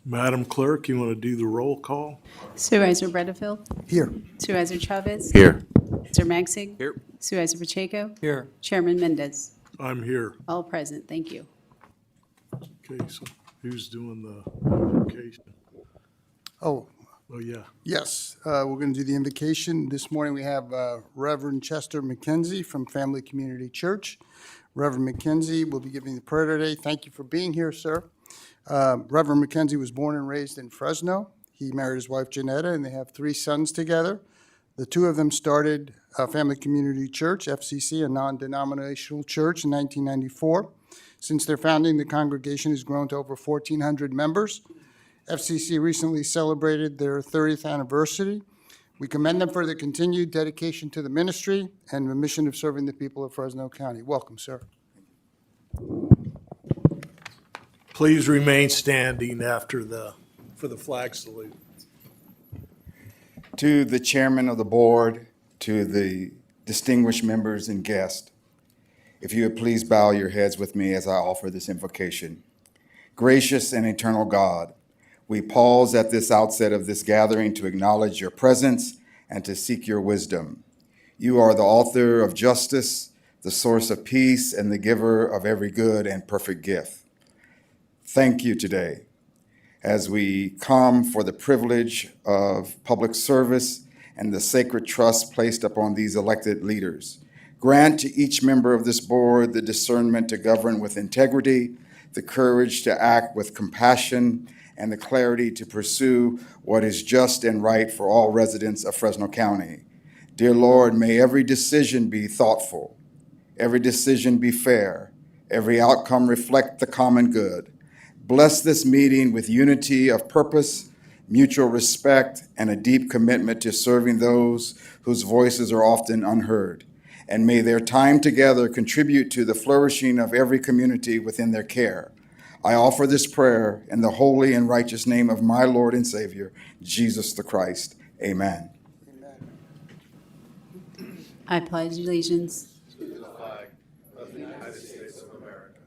Madam Clerk, you want to do the roll call? Supervisor Bredefield. Here. Supervisor Chavez. Here. Mr. Maxig. Here. Supervisor Pacheco. Here. Chairman Mendez. I'm here. All present. Thank you. Okay, so who's doing the invocation? Oh, Oh, yeah. yes, we're going to do the invocation. This morning we have Reverend Chester McKenzie from Family Community Church. Reverend McKenzie will be giving the prayer today. Thank you for being here, sir. Reverend McKenzie was born and raised in Fresno. He married his wife Janetta, and they have 3 sons together. The 2 of them started Family Community Church, FCC, a non-denominational church, in 1994. Since their founding, the congregation has grown to over 1,400 members. FCC recently celebrated their 30th anniversary. We commend them for their continued dedication to the ministry and the mission of serving the people of Fresno County. Welcome, sir. Please remain standing for the flag salute. To the chairman of the board, to the distinguished members and guests, if you would please bow your heads with me as I offer this invocation. Gracious and eternal God, we pause at this outset of this gathering to acknowledge your presence and to seek your wisdom. You are the author of justice, the source of peace, and the giver of every good and perfect gift. Thank you today as we come for the privilege of public service and the sacred trust placed upon these elected leaders. Grant to each member of this board the discernment to govern with integrity, the courage to act with compassion, and the clarity to pursue what is just and right for all residents of Fresno County. Dear Lord, may every decision be thoughtful, every decision be fair, every outcome reflect the common good. Bless this meeting with unity of purpose, mutual respect, and a deep commitment to serving those whose voices are often unheard. And may their time together contribute to the flourishing of every community within their care. I offer this prayer in the holy and righteous name of my Lord and Savior, Jesus the Christ. Amen. I pledge allegiance To the flag of the United States of America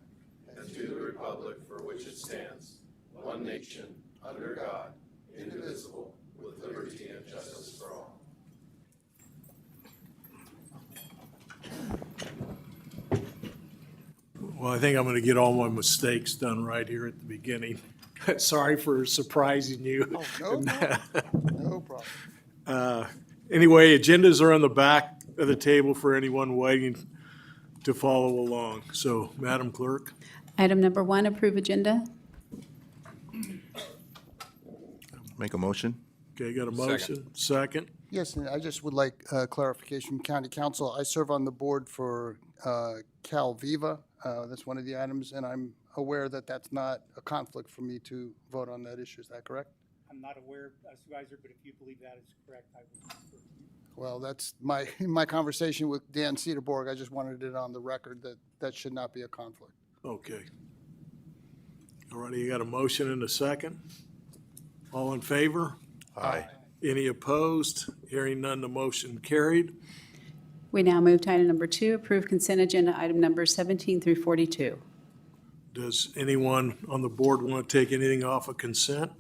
and to the republic for which it stands, one nation, under God, indivisible, with liberty and justice for all. Well, I think I'm going to get all my mistakes done right here at the beginning. Sorry for surprising you. Oh, no problem. No problem. Anyway, agendas are on the back of the table for anyone waiting to follow along. So, Madam Clerk. Item number 1, approve agenda. Make a motion. Okay, got a motion? Second. Yes, and I just would like clarification from County Council. I serve on the board for Cal Viva. That's one of the items, and I'm aware that that's not a conflict for me to vote on that issue. Is that correct? I'm not aware, Supervisor, but if you believe that is correct, I would. Well, that's my conversation with Dan Cedarborg. I just wanted it on the record that that should not be a conflict. Okay. All righty, you got a motion and a second? All in favor? Aye. Any opposed? Hearing none, the motion carried. We now move to item number 2, approve consent agenda item numbers 17 through 42. Does anyone on the board want to take anything off of consent?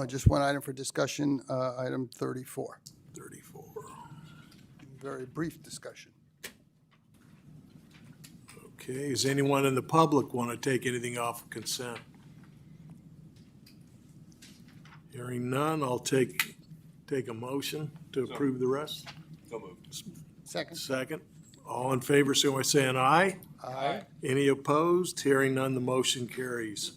Just one item for discussion, item 34. 34. Very brief discussion. Okay, does anyone in the public want to take anything off of consent? Hearing none, I'll take a motion to approve the rest. So moved. Second. Second. All in favor, so by saying aye. Aye. Any opposed? Hearing none, the motion carries.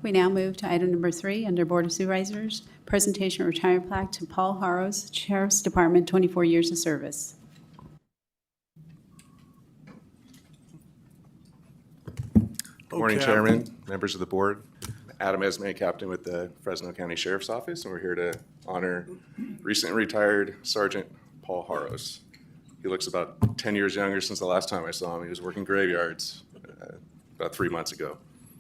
We now move to item number 3, under Board of Supervisors, presentation of retirement plaque to Paul Harrows, Sheriff's Department, 24 years of service. Good morning, Okay. Chairman, members of the board. Adam Esme, Captain with the Fresno County Sheriff's Office, and we're here to honor recently retired Sergeant Paul Harrows. He looks about 10 years younger since the last time I saw him. He was working graveyards about 3 months ago.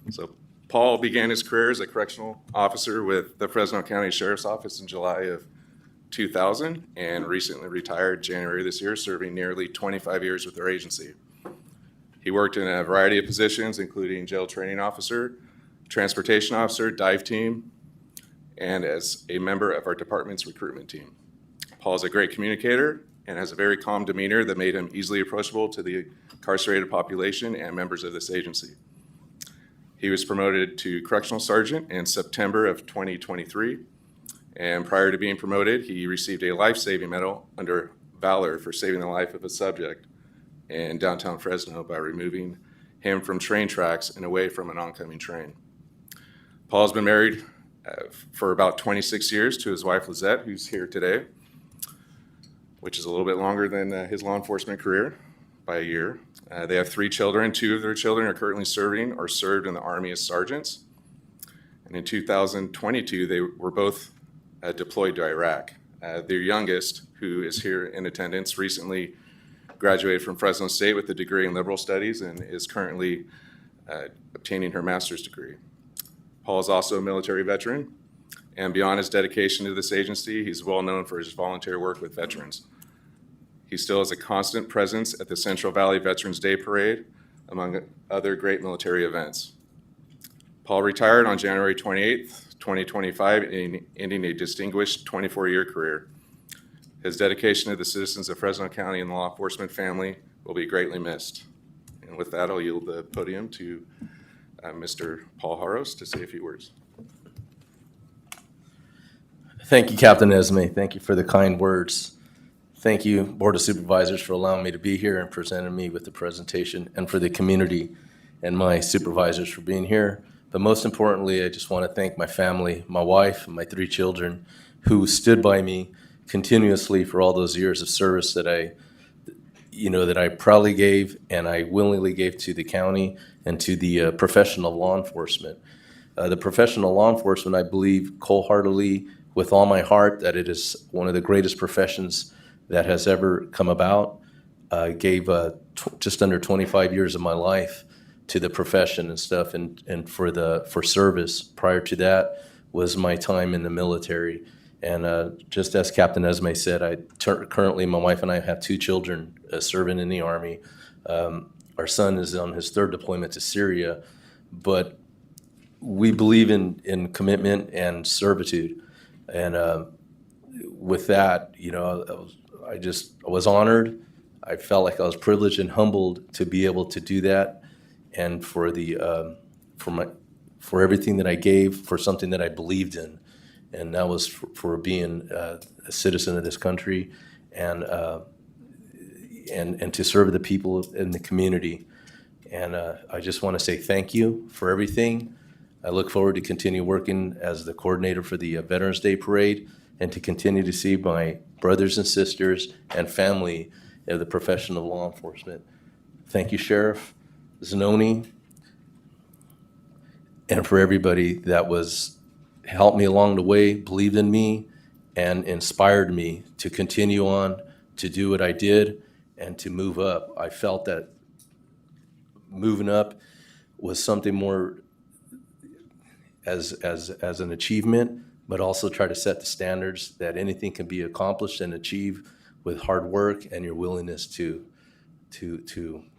So Paul began his career as a correctional officer with the Fresno County Sheriff's Office in July of 2000 and recently retired January this year, serving nearly 25 years with our agency. He worked in a variety of positions, including jail training officer, transportation officer, dive team, and as a member of our department's recruitment team. Paul is a great communicator and has a very calm demeanor that made him easily approachable to the incarcerated population and members of this agency. He was promoted to correctional sergeant in September of 2023, and prior to being promoted, he received a life-saving medal under Valor for saving the life of a subject in downtown Fresno by removing him from train tracks and away from an oncoming train. Paul's been married for about 26 years to his wife Lizette, who's here today, which is a little bit longer than his law enforcement career by a year. They have 3 children. 2 of their children are currently serving or served in the Army as sergeants. And in 2022, they were both deployed to Iraq. Their youngest, who is here in attendance, recently graduated from Fresno State with a degree in liberal studies and is currently obtaining her master's degree. Paul is also a military veteran, and beyond his dedication to this agency, he's well known for his volunteer work with veterans. He still has a constant presence at the Central Valley Veterans Day Parade, among other great military events. Paul retired on January 28th, 2025, ending a distinguished 24-year career. His dedication to the citizens of Fresno County and the law enforcement family will be greatly missed. And with that, I'll yield the podium to Mr. Paul Haros to say a few words. Thank you, Captain Esme. Thank you for the kind words. Thank you, Board of Supervisors, for allowing me to be here and presenting me with the presentation, and for the community and my supervisors for being here. But most importantly, I just want to thank my family, my wife, and my 3 children who stood by me continuously for all those years of service that I proudly gave and I willingly gave to the county and to the profession of law enforcement. The profession of law enforcement, I believe wholeheartedly with all my heart that it is one of the greatest professions that has ever come about. I gave just under 25 years of my life to the profession and stuff, and for service. Prior to that was my time in the military. And just as Captain Esme said, currently my wife and I have 2 children serving in the Army. Our son is on his 3rd deployment to Syria, but we believe in commitment and servitude. And with that, I was honored. I felt like I was privileged and humbled to be able to do that, and for everything that I gave for something that I believed in, and that was for being a citizen of this country, and to serve the people in the community. And I just want to say thank you for everything. I look forward to continue working as the coordinator for the Veterans Day Parade, and to continue to see my brothers and sisters and family of the profession of law enforcement. Thank you, Sheriff Zanoni, and for everybody that helped me along the way, believed in me, and inspired me to continue on, to do what I did, and to move up. I felt that moving up was something more as an achievement, but also try to set the standards that anything can be accomplished and achieved with hard work and your willingness to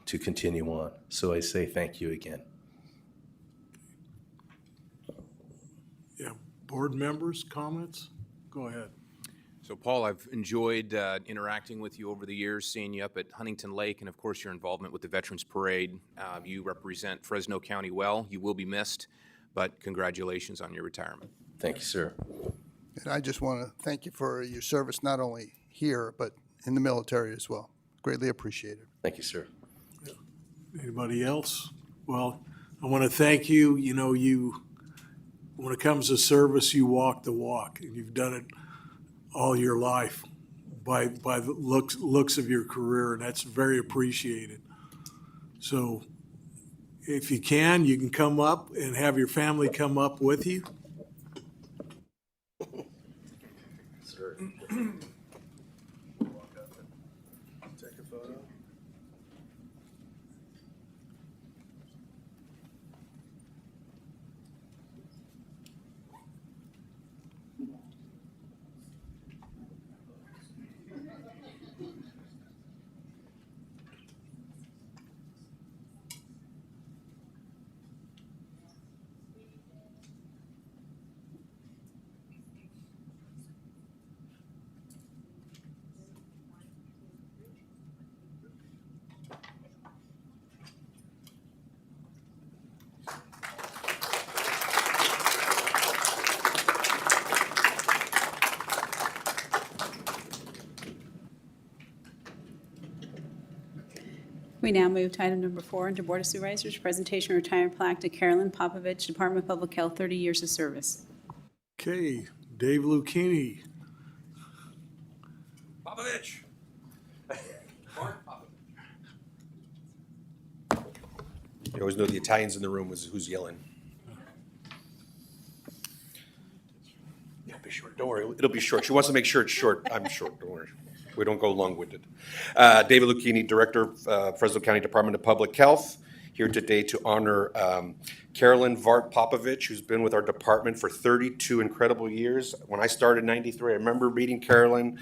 continue on. So I say thank you again. Yeah, board members, comments? Go ahead. So Paul, I've enjoyed interacting with you over the years, seeing you up at Huntington Lake, and of course your involvement with the Veterans Parade. You represent Fresno County well. You will be missed, but congratulations on your retirement. Thank you, sir. And I just want to thank you for your service, not only here, but in the military as well. Greatly appreciated. Thank you, sir. Anybody else? Well, I want to thank you. When it comes to service, you walk the walk, and you've done it all your life by the looks of your career, and that's very appreciated. So if you can come up and have your family come up with you. Sir. Take a photo. We now move to item number 4 under Board of Supervisors, presentation of retired plaque to Carolyn Popovich, Department of Public Health, 30 years of service. Okay, Dave Lucchini. Popovich. You always know the Italians in the room was who's yelling. It'll be short. Don't worry. It'll be short. She wants to make sure it's short. I'm short. Don't worry. We don't go long-winded. David Lucchini, Director of Fresno County Department of Public Health, here today to honor Carolyn Vart Popovich, who's been with our department for 32 incredible years. When I started in '93, I remember meeting Carolyn,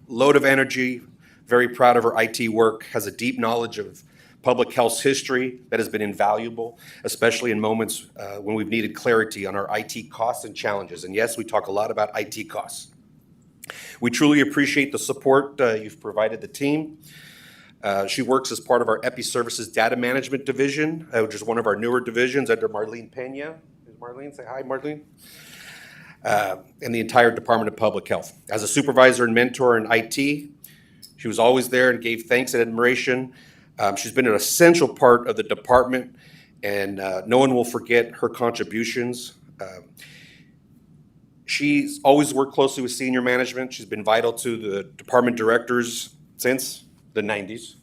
load of energy, very proud of her IT work, has a deep knowledge of public health's history that has been invaluable, especially in moments when we've needed clarity on our IT costs and challenges. And yes, we talk a lot about IT costs. We truly appreciate the support you've provided the team. She works as part of our Epi Services Data Management Division, which is one of our newer divisions under Marlene Pena. Is Marlene? Say hi, Marlene. And the entire Department of Public Health. As a supervisor and mentor in IT, she was always there and gave thanks and admiration. She's been an essential part of the department, and no one will forget her contributions. She's always worked closely with senior management. She's been vital to the department directors since the 90s.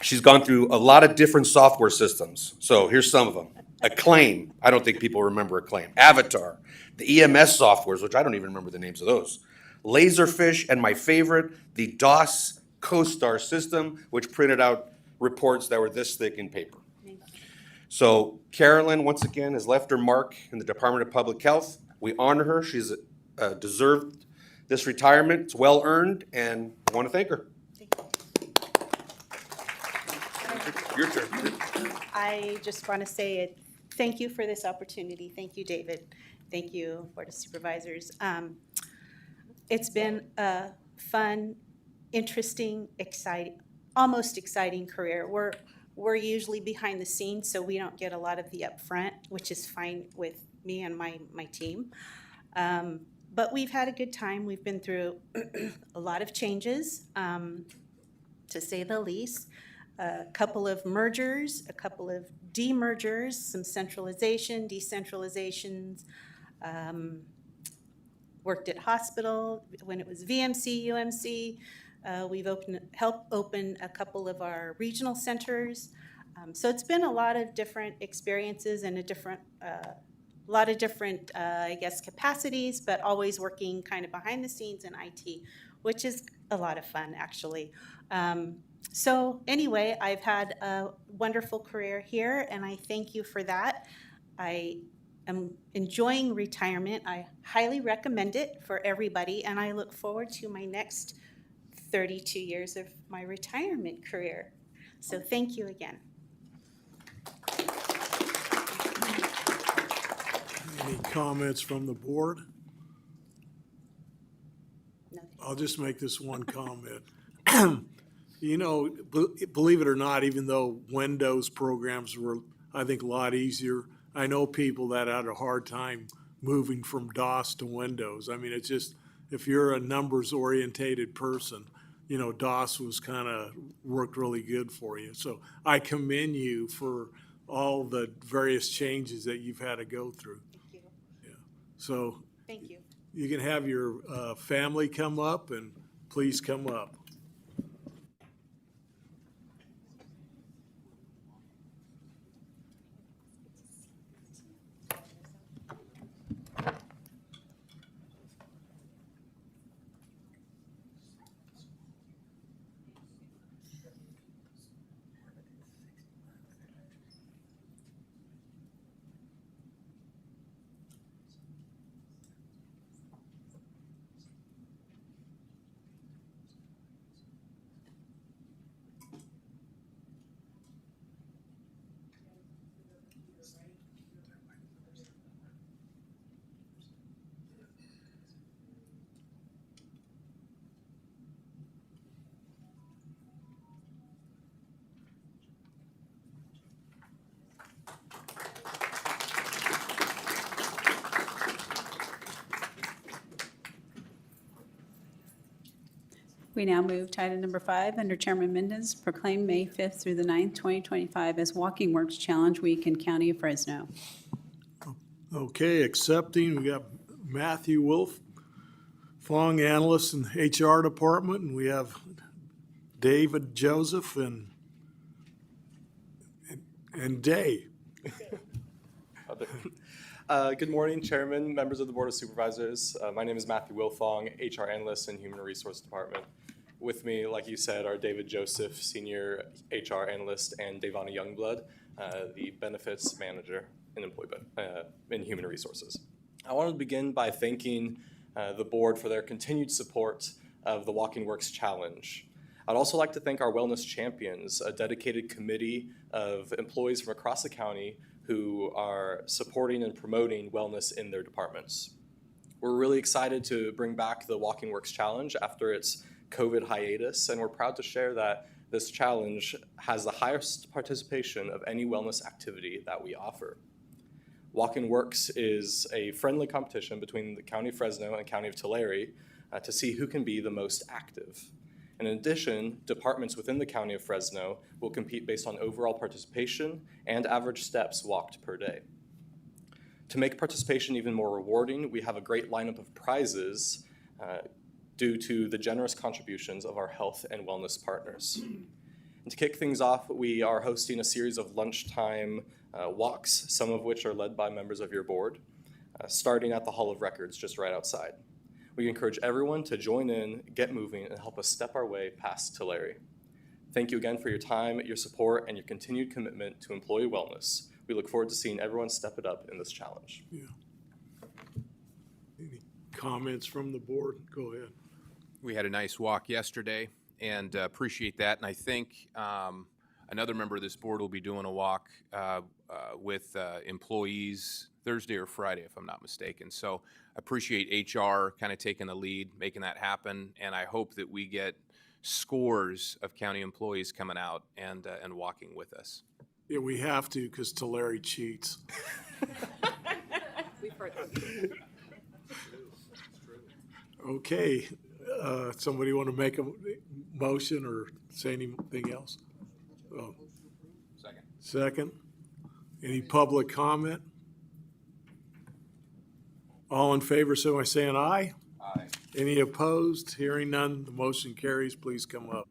She's gone through a lot of different software systems. So here's some of them. Acclaim. I don't think people remember Acclaim. Avatar. The EMS softwares, which I don't even remember the names of those. Laserfish, and my favorite, the DOS CoStar system, which printed out reports that were this thick in paper. So Carolyn, once again, has left her mark in the Department of Public Health. We honor her. She's deserved this retirement. It's well earned, and I want to thank her. Your turn. I just want to say thank you for this opportunity. Thank you, David. Thank you, Board of Supervisors. It's been a fun, interesting, exciting, almost exciting career. We're usually behind the scenes, so we don't get a lot of the upfront, which is fine with me and my team. But we've had a good time. We've been through a lot of changes, to say the least. A couple of mergers, a couple of demergers, some centralization, decentralizations. Worked at hospital when it was VMC, UMC. We've helped open a couple of our regional centers. So it's been a lot of different experiences and a lot of different, I guess, capacities, but always working kind of behind the scenes in IT, which is a lot of fun, actually. So anyway, I've had a wonderful career here, and I thank you for that. I am enjoying retirement. I highly recommend it for everybody, and I look forward to my next 32 years of my retirement career. So thank you again. Any comments from the board? No. I'll just make this one comment. You know, believe it or not, even though Windows programs were, I think, a lot easier, I know people that had a hard time moving from DOS to Windows. I mean, it's just, if you're a numbers-orientated person, you know, DOS was kind of worked really good for you. So I commend you for all the various changes that you've had to go through. Thank you. Yeah. So Thank you. you can have your family come up, and please come up. We now move to item number 5, under Chairman Mendez, proclaim May 5th through the 9th, 2025 as Walking Works Challenge Week in County of Fresno. Okay, accepting, we got Matthew Wolf, Fong, analyst in the HR department, and we have David Joseph and Day. Good morning, Chairman, members of the Board of Supervisors. My name is Matthew Wilfong, HR Analyst in Human Resource Department. With me, like you said, are David Joseph, Senior HR Analyst, and Devana Youngblood, the Benefits Manager in Human Resources. I wanted to begin by thanking the Board for their continued support of the Walking Works Challenge. I'd also like to thank our Wellness Champions, a dedicated committee of employees from across the county who are supporting and promoting wellness in their departments. We're really excited to bring back the Walking Works Challenge after its COVID hiatus, and we're proud to share that this challenge has the highest participation of any wellness activity that we offer. Walking Works is a friendly competition between the County of Fresno and County of Tulare to see who can be the most active. In addition, departments within the County of Fresno will compete based on overall participation and average steps walked per day. To make participation even more rewarding, we have a great lineup of prizes due to the generous contributions of our health and wellness partners. And to kick things off, we are hosting a series of lunchtime walks, some of which are led by members of your board, starting at the Hall of Records just right outside. We encourage everyone to join in, get moving, and help us step our way past Tulare. Thank you again for your time, your support, and your continued commitment to employee wellness. We look forward to seeing everyone step it up in this challenge. Yeah. Any comments from the board? Go ahead. We had a nice walk yesterday and appreciate that. And I think another member of this board will be doing a walk with employees Thursday or Friday, if I'm not mistaken. So appreciate HR kind of taking the lead, making that happen. And I hope that we get scores of county employees coming out and walking with us. Yeah, we have to because Tulare cheats. We've heard that. Okay, somebody want to make a motion or say anything else? Oh, Second. second. Any public comment? All in favor, so by saying aye. Aye. Any opposed? Hearing none, the motion carries. Please come up.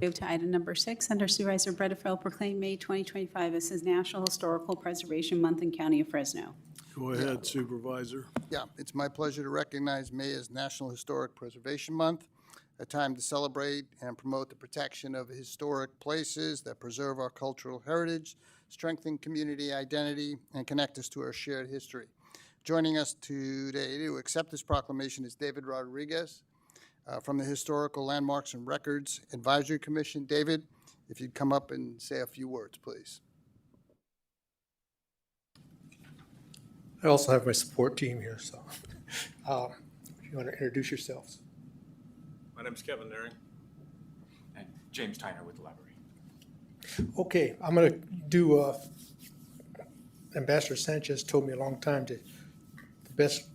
Move to item number 6, under Supervisor Bredefeld, proclaim May 2025 as his National Historical Preservation Month in County of Fresno. Go ahead, Supervisor. Yeah, it's my pleasure to recognize May as National Historic Preservation Month, a time to celebrate and promote the protection of historic places that preserve our cultural heritage, strengthen community identity, and connect us to our shared history. Joining us today to accept this proclamation is David Rodriguez from the Historical Landmarks and Records Advisory Commission. David, if you'd come up and say a few words, please. I also have my support team here, so if you want to introduce yourselves. My name's Kevin Naring. And James Tyner with the library. Okay, I'm going to do, Ambassador Sanchez told me a long time that the best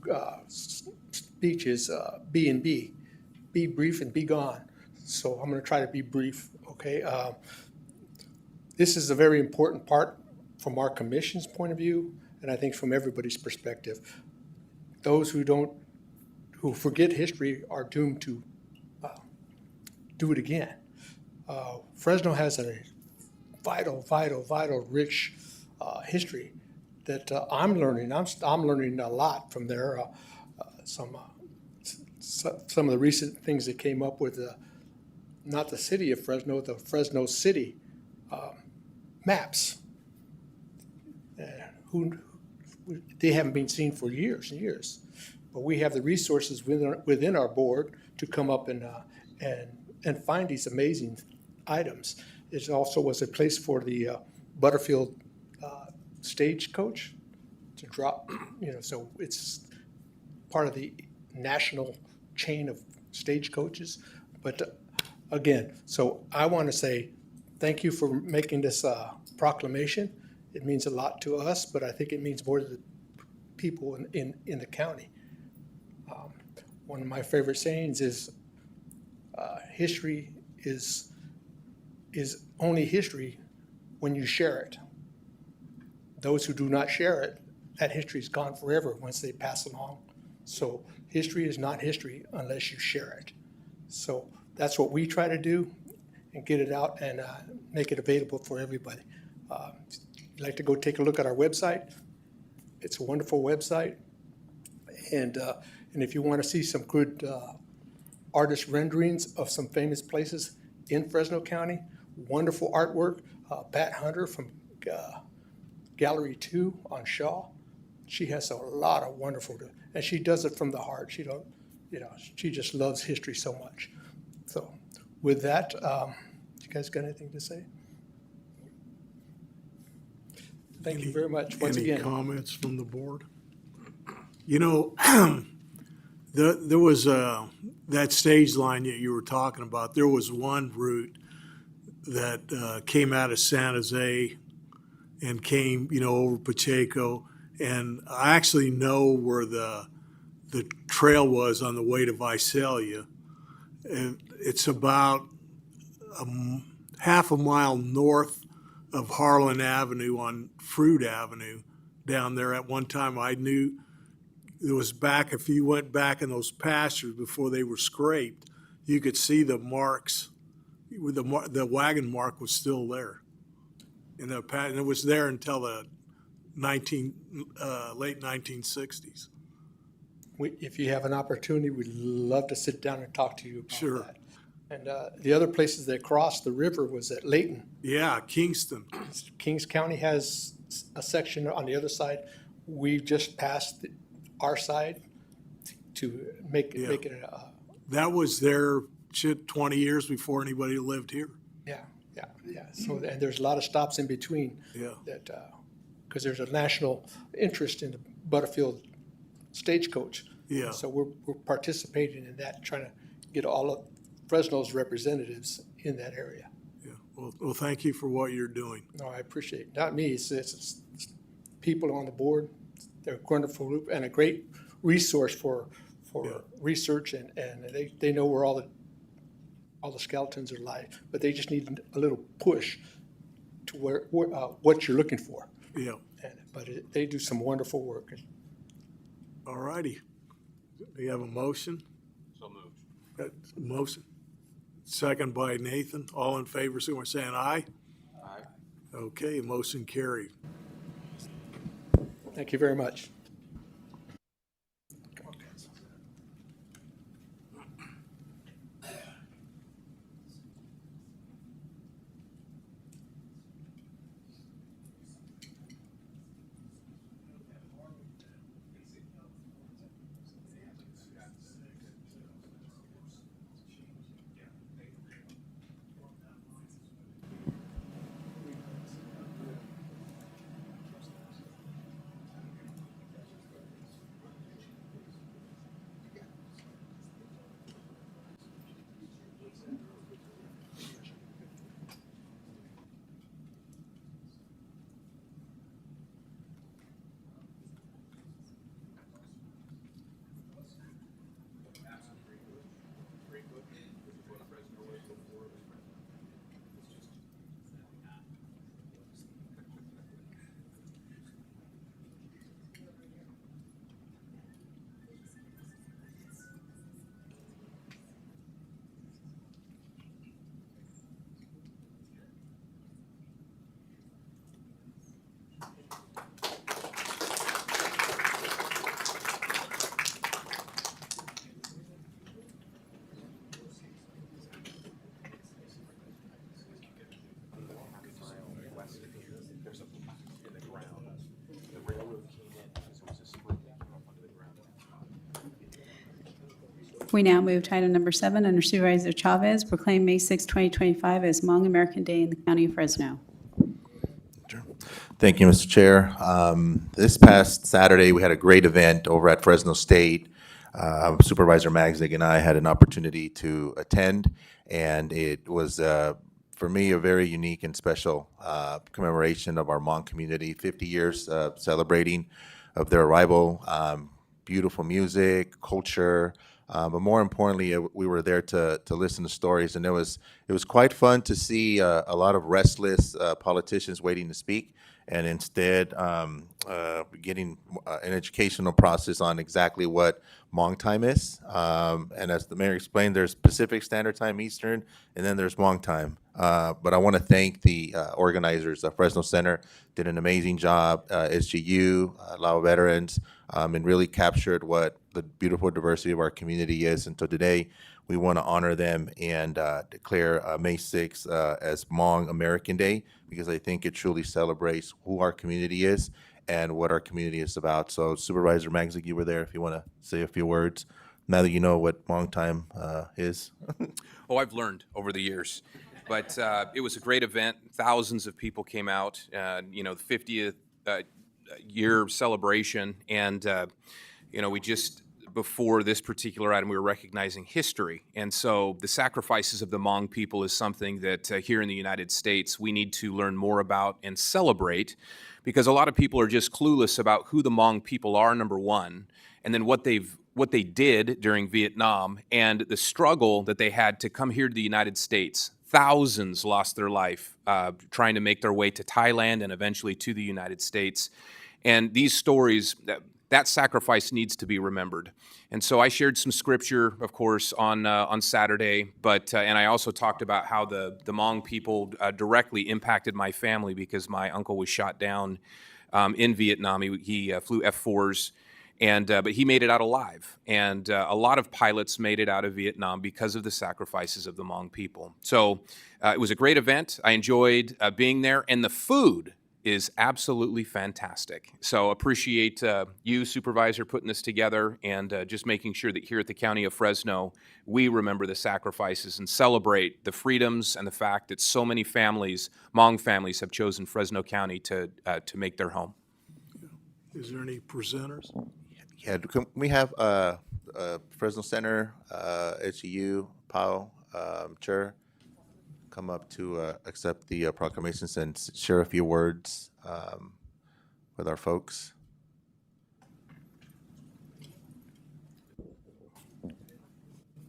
speech is B and B. Be brief and be gone. So I'm going to try to be brief, okay? This is a very important part from our commission's point of view, and I think from everybody's perspective. Those who forget history are doomed to do it again. Fresno has a vital, rich history that I'm learning. I'm learning a lot from there. Some of the recent things that came up with not the city of Fresno, the Fresno city maps. They haven't been seen for years and years. But we have the resources within our board to come up and find these amazing items. It also was a place for the Butterfield stagecoach to drop, so it's part of the national chain of stagecoaches. But again, so I want to say thank you for making this proclamation. It means a lot to us, but I think it means more to the people in the county. One of my favorite sayings is, history is only history when you share it. Those who do not share it, that history is gone forever once they pass along. So history is not history unless you share it. So that's what we try to do and get it out and make it available for everybody. If you'd like to go take a look at our website, it's a wonderful website. And if you want to see some good artist renderings of some famous places in Fresno County, wonderful artwork. Pat Hunter from Gallery 2 on Shaw. She has a lot of wonderful, and she does it from the heart. She just loves history so much. So with that, you guys got anything to say? Thank you very much once Any again. comments from the board? There was that stage line that you were talking about. There was one route that came out of San Jose and came, over Pacheco. And I actually know where the trail was on the way to Visalia. And it's about half a mile north of Harlan Avenue on Fruit Avenue down there. At one time, I knew it was back, if you went back in those pastures before they were scraped, you could see the marks. The wagon mark was still there. And it was there until the late 1960s. If you have an opportunity, we'd love to sit down and talk to you about Sure. that. And the other places that crossed the river was at Layton. Yeah, Kingston. Kings County has a section on the other side. We just passed our side to make it That was there 20 years before anybody lived here. yeah. So, and there's a lot of stops in between. Yeah. That, because there's a national interest in the Butterfield stagecoach. Yeah. So we're participating in that, trying to get all of Fresno's representatives in that area. Yeah. Well, thank you for what you're doing. No, I appreciate it. Not me, it's people on the board. They're a wonderful group and a great resource for research, and they know where all the skeletons are lying, but they just need a little push to where what you're looking for. Yeah. But they do some wonderful work. All righty. Do you have a motion? So moved. Motion. Second by Nathan. All in favor, so we're saying aye? Aye. Okay, motion carried. Thank you very much. We now move to item number 7 under Supervisor Chavez, proclaim May 6, 2025 as Hmong American Day in the County of Fresno. Thank you, Mr. Chair. This past Saturday, we had a great event over at Fresno State. Supervisor Magzig and I had an opportunity to attend, and it was, for me, a very unique and special commemoration of our Hmong community, 50 years celebrating of their arrival. Beautiful music, culture, but more importantly, we were there to listen to stories, and it was quite fun to see a lot of restless politicians waiting to speak, and instead getting an educational process on exactly what Hmong time is. And as the mayor explained, there's Pacific Standard Time, Eastern, and then there's Hmong time. But I want to thank the organizers. Fresno Center did an amazing job, SGU, Lao Veterans, and really captured what the beautiful diversity of our community is. And so today, we want to honor them and declare May 6th as Hmong American Day, because I think it truly celebrates who our community is and what our community is about. So Supervisor Magzig, you were there if you want to say a few words, now that you know what Hmong time is. Oh, I've learned over the years. But it was a great event. Thousands of people came out, the 50th year celebration. And, we just, before this particular item, we were recognizing history. And so the sacrifices of the Hmong people is something that here in the United States we need to learn more about and celebrate, because a lot of people are just clueless about who the Hmong people are, number one, and then what they did during Vietnam and the struggle that they had to come here to the United States. Thousands lost their life trying to make their way to Thailand and eventually to the United States. And these stories, that sacrifice needs to be remembered. And so I shared some scripture, of course, on Saturday, and I also talked about how the Hmong people directly impacted my family, because my uncle was shot down in Vietnam. He flew F-4s. But he made it out alive. And a lot of pilots made it out of Vietnam because of the sacrifices of the Hmong people. So it was a great event. I enjoyed being there. And the food is absolutely fantastic. So appreciate you, Supervisor, putting this together, and just making sure that here at the County of Fresno, we remember the sacrifices and celebrate the freedoms and the fact that so many families, Hmong families, have chosen Fresno County to make their home. Is there any presenters? Yeah, can we have Fresno Center, SGU, POW, Chair, come up to accept the proclamations and share a few words with our folks?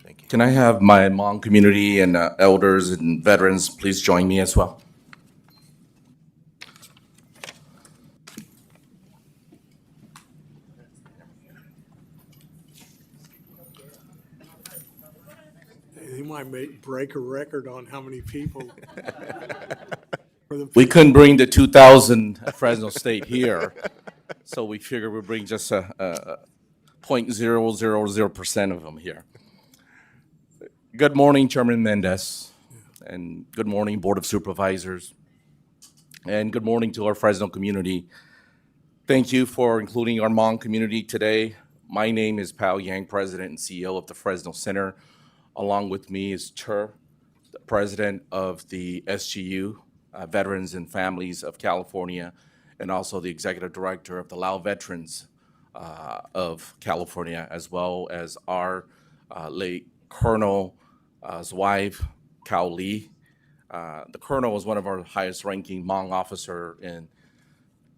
Thank you. Can I have my Hmong community and elders and veterans please join me as well? They might break a record on how many people. We couldn't bring the 2,000 Fresno State here, so we figured we'd bring just a 0.000% of them here. Good morning, Chairman Mendez, and good morning, Board of Supervisors, and good morning to our Fresno community. Thank you for including our Hmong community today. My name is Pao Yang, President and CEO of the Fresno Center. Along with me is Cher, the President of the SGU, Veterans and Families of California, and also the Executive Director of the Lao Veterans of California, as well as our late Colonel's wife, Cao Li. The Colonel was one of our highest ranking Hmong officer in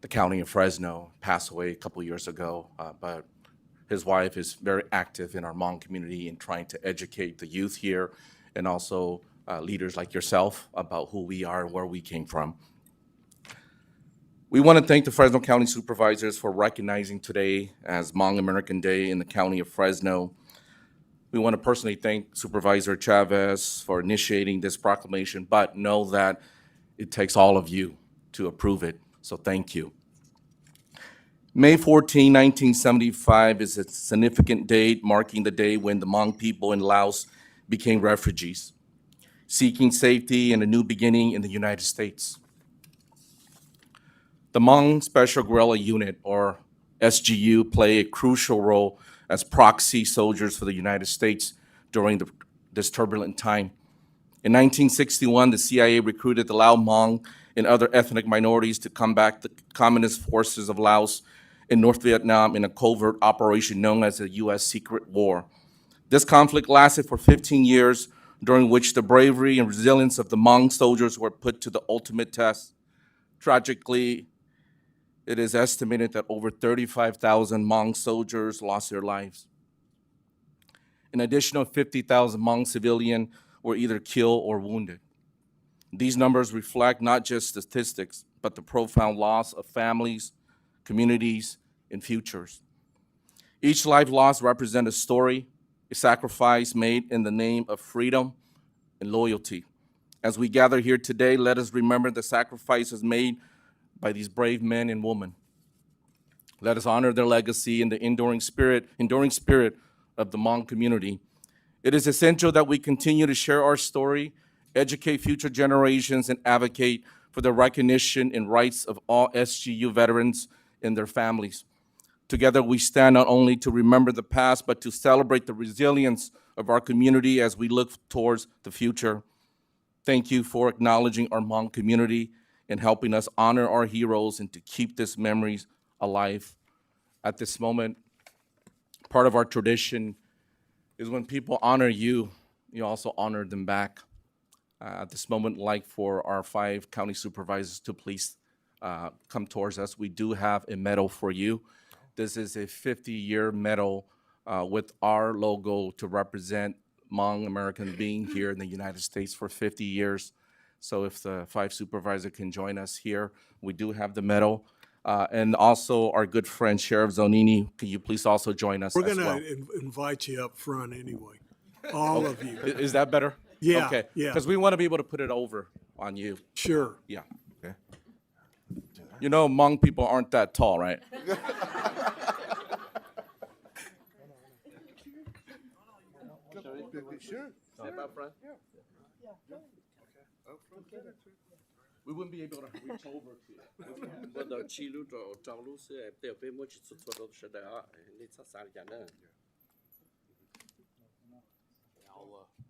the County of Fresno, passed away a couple years ago, but his wife is very active in our Hmong community in trying to educate the youth here, and also leaders like yourself about who we are and where we came from. We want to thank the Fresno County Supervisors for recognizing today as Hmong American Day in the County of Fresno. We want to personally thank Supervisor Chavez for initiating this proclamation, but know that it takes all of you to approve it, so thank you. May 14, 1975 is a significant date, marking the day when the Hmong people in Laos became refugees, seeking safety and a new beginning in the United States. The Hmong Special Guerrilla Unit, or SGU, play a crucial role as proxy soldiers for the United States during this turbulent time. In 1961, the CIA recruited the Lao Hmong and other ethnic minorities to combat the communist forces of Laos in North Vietnam in a covert operation known as the U.S. Secret War. This conflict lasted for 15 years, during which the bravery and resilience of the Hmong soldiers were put to the ultimate test. Tragically, it is estimated that over 35,000 Hmong soldiers lost their lives. An additional 50,000 Hmong civilians were either killed or wounded. These numbers reflect not just statistics, but the profound loss of families, communities, and futures. Each life lost represents a story, a sacrifice made in the name of freedom and loyalty. As we gather here today, let us remember the sacrifices made by these brave men and women. Let us honor their legacy and the enduring spirit of the Hmong community. It is essential that we continue to share our story, educate future generations, and advocate for the recognition and rights of all SGU veterans and their families. Together, we stand not only to remember the past, but to celebrate the resilience of our community as we look towards the future. Thank you for acknowledging our Hmong community and helping us honor our heroes and to keep these memories alive. At this moment, part of our tradition is when people honor you, you also honor them back. At this moment, I'd like for our 5 county supervisors to please come towards us. We do have a medal for you. This is a 50-year medal with our logo to represent Hmong American being here in the United States for 50 years. So if the 5 supervisors can join us here, we do have the medal. And also our good friend Sheriff Zonini, can you please also join us We're as well? going to invite you up front anyway, all of you. Is that better? Yeah, Okay. yeah. Because we want to be able to put it over on you. Sure. Yeah. Okay. You know, Hmong people aren't that tall, right? We wouldn't be able to reach over to you.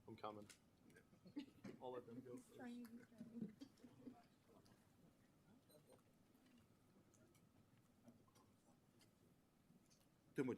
I'm coming. I'll let them go first. We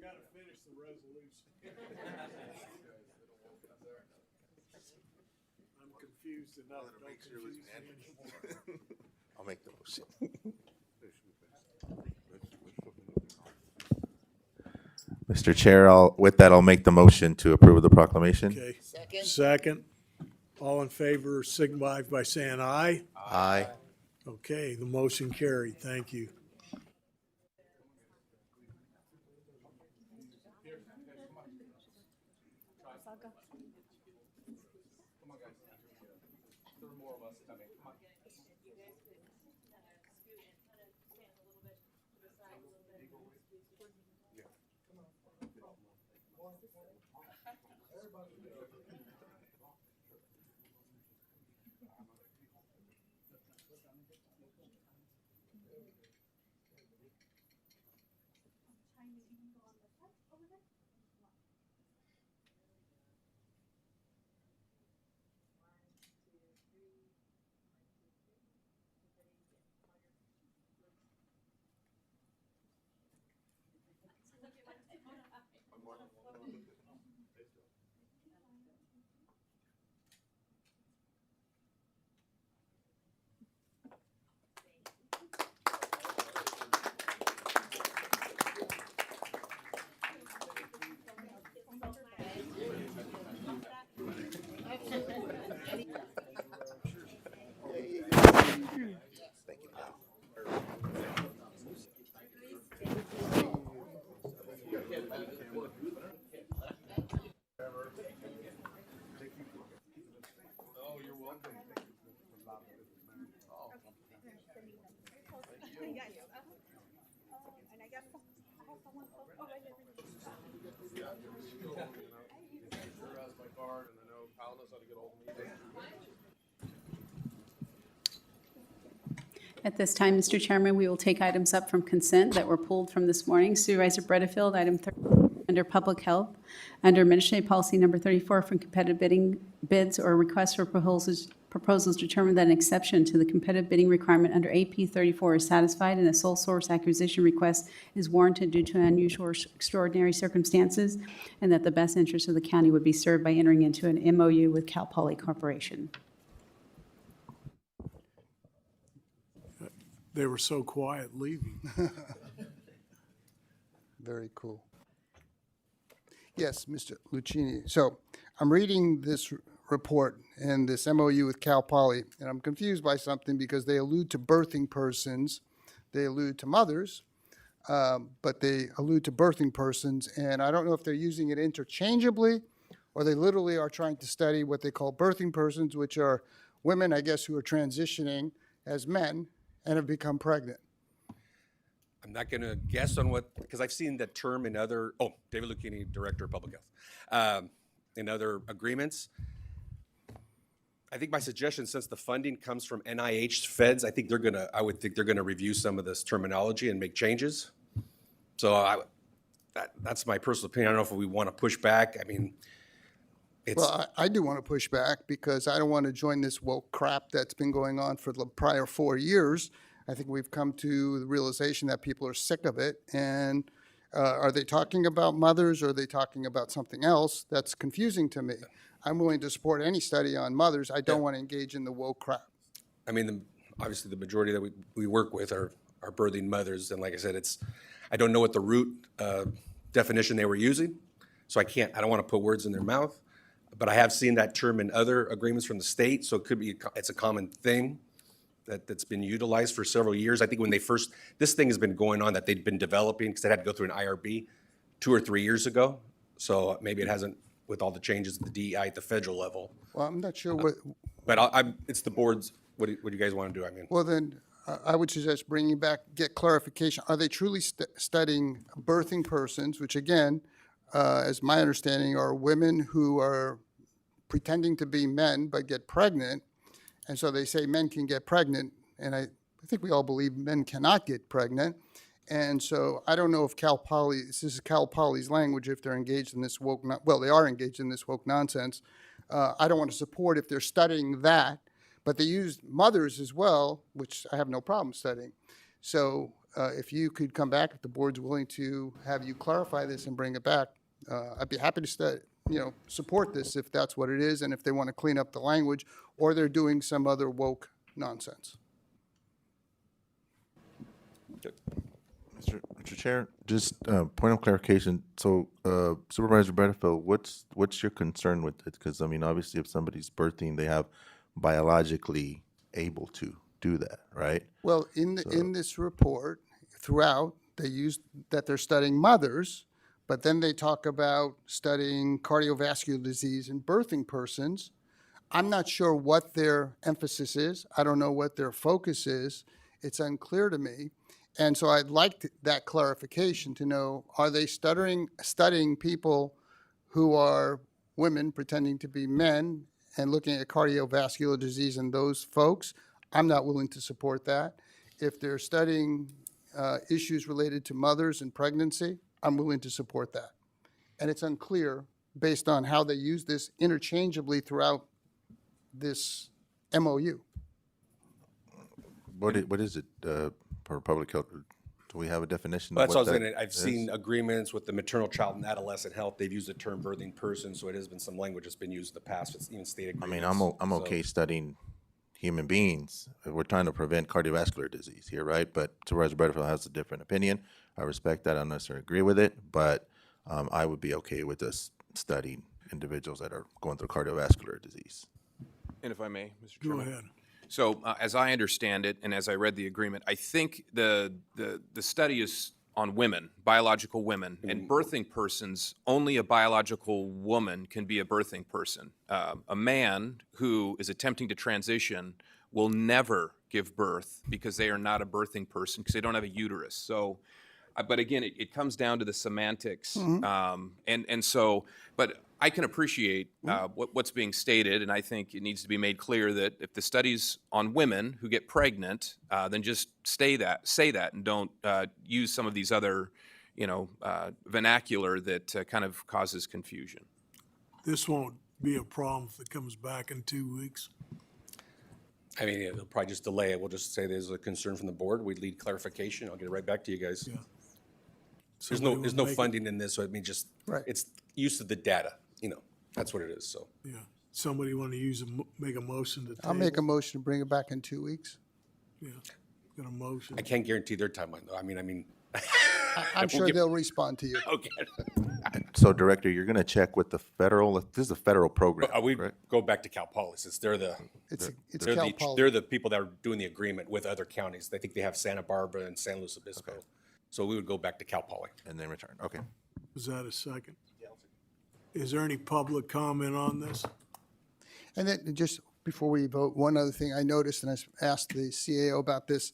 got to finish the resolution. I'm confused enough. Don't confuse me. I'll make the motion. Mr. Chair, with that, I'll make the motion to approve of the proclamation. Okay. Second. All in favor signify by saying aye. Aye. Okay, the motion carried. Thank you. At this time, Mr. Chairman, we will take items up from consent that were pulled from this morning. Supervisor Bredefield, item 30, under Public Health, under Administrative Policy Number 34, from competitive bids or requests for proposals determined that an exception to the competitive bidding requirement under AP 34 is satisfied and a sole source acquisition request is warranted due to unusual or extraordinary circumstances, and that the best interest of the county would be served by entering into an MOU with Cal Poly Corporation. They were so quiet leaving. Very cool. Yes, Mr. Lucchini. So I'm reading this report and this MOU with Cal Poly, and I'm confused by something because they allude to birthing persons, they allude to mothers, but they allude to birthing persons, and I don't know if they're using it interchangeably or they literally are trying to study what they call birthing persons, which are women, I guess, who are transitioning as men and have become pregnant. I'm not going to guess on what, because I've seen that term in other, David Lucchini, Director of Public Health, in other agreements. I think my suggestion, since the funding comes from NIH feds, I would think they're gonna review some of this terminology and make changes. So that's my personal opinion. I don't know if we want to push back. I mean, Well, I do want to push back because I don't want to join this woke crap that's been going on for the prior 4 years. I think we've come to the realization that people are sick of it. And are they talking about mothers or are they talking about something else? That's confusing to me. I'm willing to support any study on mothers. I don't want to engage in the woke crap. I mean, obviously the majority that we work with are birthing mothers. And like I said, I don't know what the root definition they were using. So I don't want to put words in their mouth. But I have seen that term in other agreements from the state, so it's a common thing that's been utilized for several years. I think when this thing has been going on that they'd been developing, because they had to go through an IRB 2 or 3 years ago. So maybe it hasn't, with all the changes at the DEI at the federal level. Well, I'm not sure what. But it's the board's, what do you guys want to do? I mean, Well, then I would suggest bringing back, get clarification. Are they truly studying birthing persons, which again, as my understanding, are women who are pretending to be men but get pregnant, and so they say men can get pregnant, and I think we all believe men cannot get pregnant, and so I don't know if Cal Poly, this is Cal Poly's language, if they're engaged in this woke, they are engaged in this woke nonsense. I don't want to support if they're studying that, but they use mothers as well, which I have no problem studying. So if you could come back, if the board's willing to have you clarify this and bring it back, I'd be happy to support this if that's what it is, and if they want to clean up the language, or they're doing some other woke nonsense. Mr. Chair, just point of clarification. So Supervisor Bredefield, what's your concern with it? Because, I mean, obviously if somebody's birthing, they have biologically able to do that, right? Well, in this report, throughout, they use that they're studying mothers, but then they talk about studying cardiovascular disease in birthing persons. I'm not sure what their emphasis is. I don't know what their focus is. It's unclear to me. And so I'd like that clarification to know, are they studying people who are women pretending to be men and looking at cardiovascular disease in those folks? I'm not willing to support that. If they're studying issues related to mothers and pregnancy, I'm willing to support that. And it's unclear based on how they use this interchangeably throughout this MOU. What is it for public health? Do we have a definition? Well, of that's what what I was that saying. I've is? seen agreements with the maternal, child, and adolescent health. They've used the term birthing person, so it has been some language that's been used in the past. It's even state I agreements. mean, I'm okay studying human beings. We're trying to prevent cardiovascular disease here, right? But Supervisor Bredefield has a different opinion. I respect that. I don't necessarily agree with it, but I would be okay with us studying individuals that are going through cardiovascular disease. And if I may, Mr. Go Chairman. ahead. So as I understand it, and as I read the agreement, I think the study is on women, biological women, and birthing persons. Only a biological woman can be a birthing person. A man who is attempting to transition will never give birth because they are not a birthing person because they don't have a uterus. So, but again, it comes down to the semantics, and so, but I can appreciate what's being stated, and I think it needs to be made clear that if the study's on women who get pregnant, then just say that, and don't use some of these other, vernacular that kind of causes confusion. This won't be a problem if it comes back in 2 weeks. I mean, it'll probably just delay it. We'll just say there's a concern from the board. We'd need clarification. I'll get it right back to you guys. Yeah. There's Somebody no wanna make it- funding in this, so I mean, just, Right. it's use of the data, that's what it is, so. Yeah. Somebody want to make a motion to table? I'll make a motion to bring it back in 2 weeks. Yeah. Got a motion. I can't guarantee their timeline, though. I mean, I'm sure they'll respond to you. okay. So Director, you're going to check with the federal, this is a federal program, We right? go back to Cal Poly, since they're the, It's they're Cal the, Poly. they're the people that are doing the agreement with other counties. I think they have Santa Barbara and San Luis Obispo. So we would go back to Cal Poly. And then return, okay. Is that a second? Is there any public comment on this? And then just before we vote, one other thing I noticed, and I asked the CAO about this,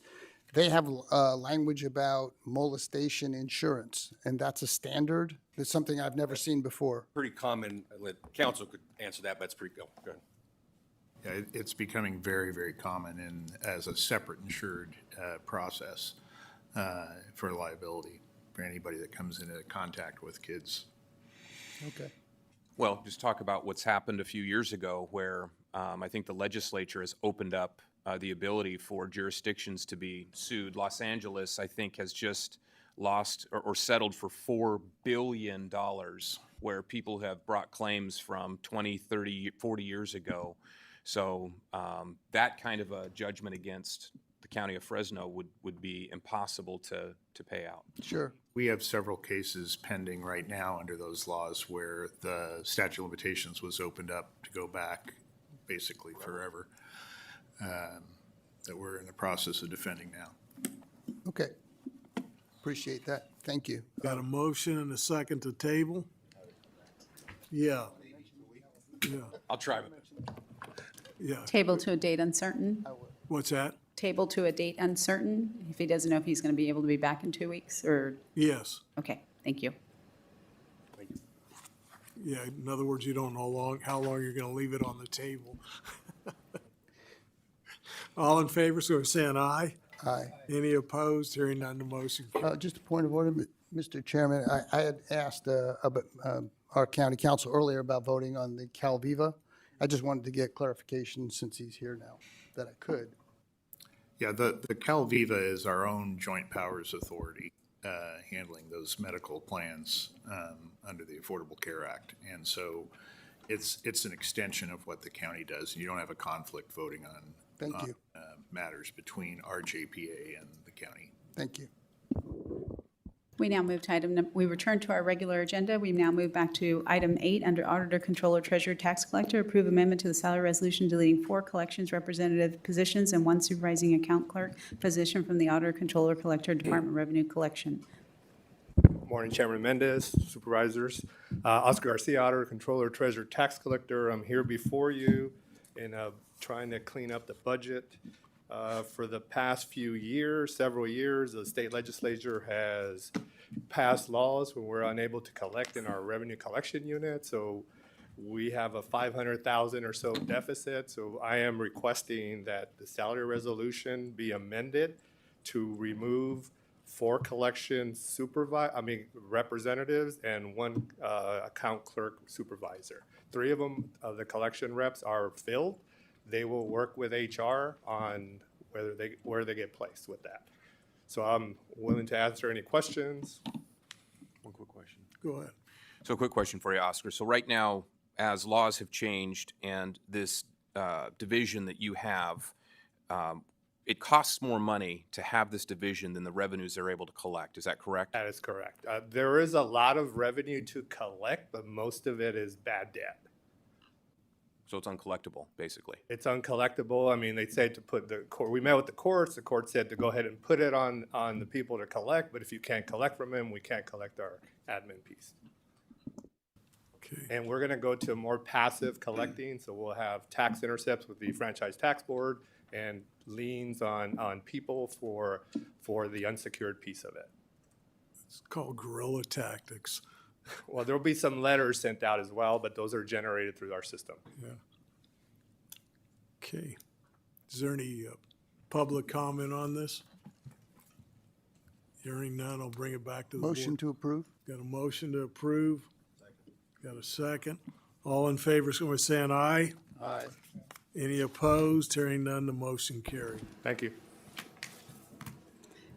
they have language about molestation insurance, and that's a standard. It's something I've never seen before. Pretty common, council could answer that, but it's pretty, go ahead. Yeah, it's becoming very, very common as a separate insured process for liability for anybody that comes into contact with kids. Okay. Well, just talk about what's happened a few years ago where I think the legislature has opened up the ability for jurisdictions to be sued. Los Angeles, I think, has just lost or settled for $4 billion where people have brought claims from 20, 30, 40 years ago. So that kind of a judgment against the county of Fresno would be impossible to pay out. Sure. We have several cases pending right now under those laws where the statute of limitations was opened up to go back basically forever, that we're in the process of defending now. Okay. Appreciate that. Thank you. Got a motion and a second to table? Yeah. Yeah, I'll try it. yeah. Table to a date uncertain. What's that? Table to a date uncertain, if he doesn't know if he's going to be able to be back in 2 weeks, or, Yes. okay, thank you. Yeah, in other words, you don't know how long you're gonna leave it on the table. All in favor, so saying aye? Aye. Any opposed? Hearing none, the motion. Just a point of order, Mr. Chairman. I had asked about, our county council earlier about voting on the Calviva. I just wanted to get clarification since he's here now, that I could. Yeah, the Calviva is our own joint powers authority handling those medical plans under the Affordable Care Act. And so it's an extension of what the county does. You don't have a conflict voting on Thank you. matters between RJPA and the county. Thank you. We now move to we return to our regular agenda. We now move back to item 8 under Auditor, Controller, Treasurer, Tax Collector. Approve amendment to the salary resolution deleting 4 collections representative positions and 1 supervising account clerk position from the Auditor, Controller, Collector, Department of Revenue Collection. Morning, Chairman Mendez, Supervisors. Oscar Garcia, Auditor, Controller, Treasurer, Tax Collector. I'm here before you in trying to clean up the budget. For the past few years, several years, the state legislature has passed laws when we're unable to collect in our revenue collection unit. So we have a 500,000 or so deficit. So I am requesting that the salary resolution be amended to remove 4 collection representatives and 1 account clerk supervisor. 3 of them, the collection reps, are filled. They will work with HR on where they get placed with that. So I'm willing to answer any questions. One quick question. Go ahead. So a quick question for you, Oscar. So right now, as laws have changed and this division that you have, it costs more money to have this division than the revenues they're able to collect. Is that correct? That is correct. There is a lot of revenue to collect, but most of it is bad debt. So it's uncollectible, basically. It's uncollectible. I mean, they say to put the court, we met with the courts. The court said to go ahead and put it on the people to collect, but if you can't collect from them, we can't collect our admin piece. Okay. And we're going to go to more passive collecting, so we'll have tax intercepts with the Franchise Tax Board and liens on people for the unsecured piece of it. It's called guerrilla tactics. Well, there'll be some letters sent out as well, but those are generated through our system. Okay. Is there any public comment on this? Hearing none, I'll bring it back to the board. Motion to approve? Got a motion to approve? Got a second? All in favor, so we're saying aye? Aye. Any opposed? Hearing none, the motion carried. Thank you.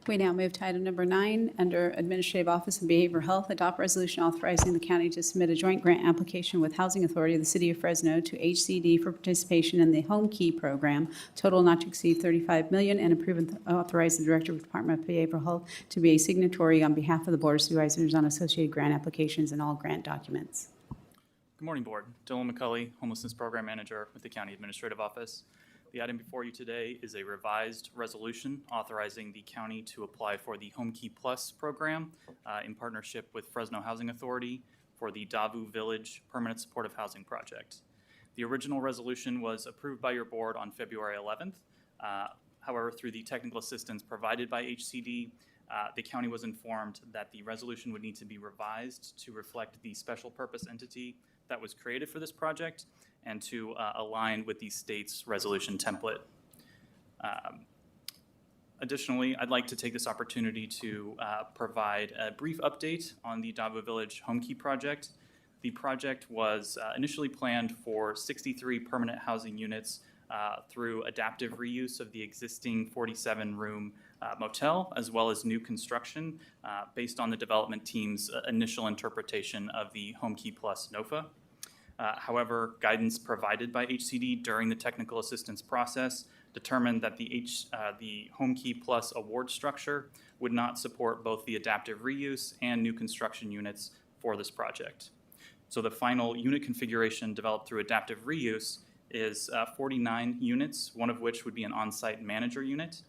We now move to item number 9, under Administrative Office and Behavioral Health, adopt resolution authorizing the county to submit a joint grant application with Housing Authority of the City of Fresno to HCD for participation in the Home Key Program, total not to exceed $35 million, and approve and authorize the Director of Department of Behavioral Health to be a signatory on behalf of the Board of Supervisors on associated grant applications and all grant documents. Good morning, Board. Dylan McCulley, Homelessness Program Manager with the County Administrative Office. The item before you today is a revised resolution authorizing the county to apply for the Home Key Plus program in partnership with Fresno Housing Authority for the Davu Village Permanent Supportive Housing Project. The original resolution was approved by your board on February 11th. However, through the technical assistance provided by HCD, the county was informed that the resolution would need to be revised to reflect the special purpose entity that was created for this project and to align with the state's resolution template. Additionally, I'd like to take this opportunity to provide a brief update on the Davu Village Home Key project. The project was initially planned for 63 permanent housing units through adaptive reuse of the existing 47-room motel, as well as new construction based on the development team's initial interpretation of the Home Key Plus NOFA. However, guidance provided by HCD during the technical assistance process determined that the Home Key Plus award structure would not support both the adaptive reuse and new construction units for this project. So the final unit configuration developed through adaptive reuse is 49 units, one of which would be an on-site manager unit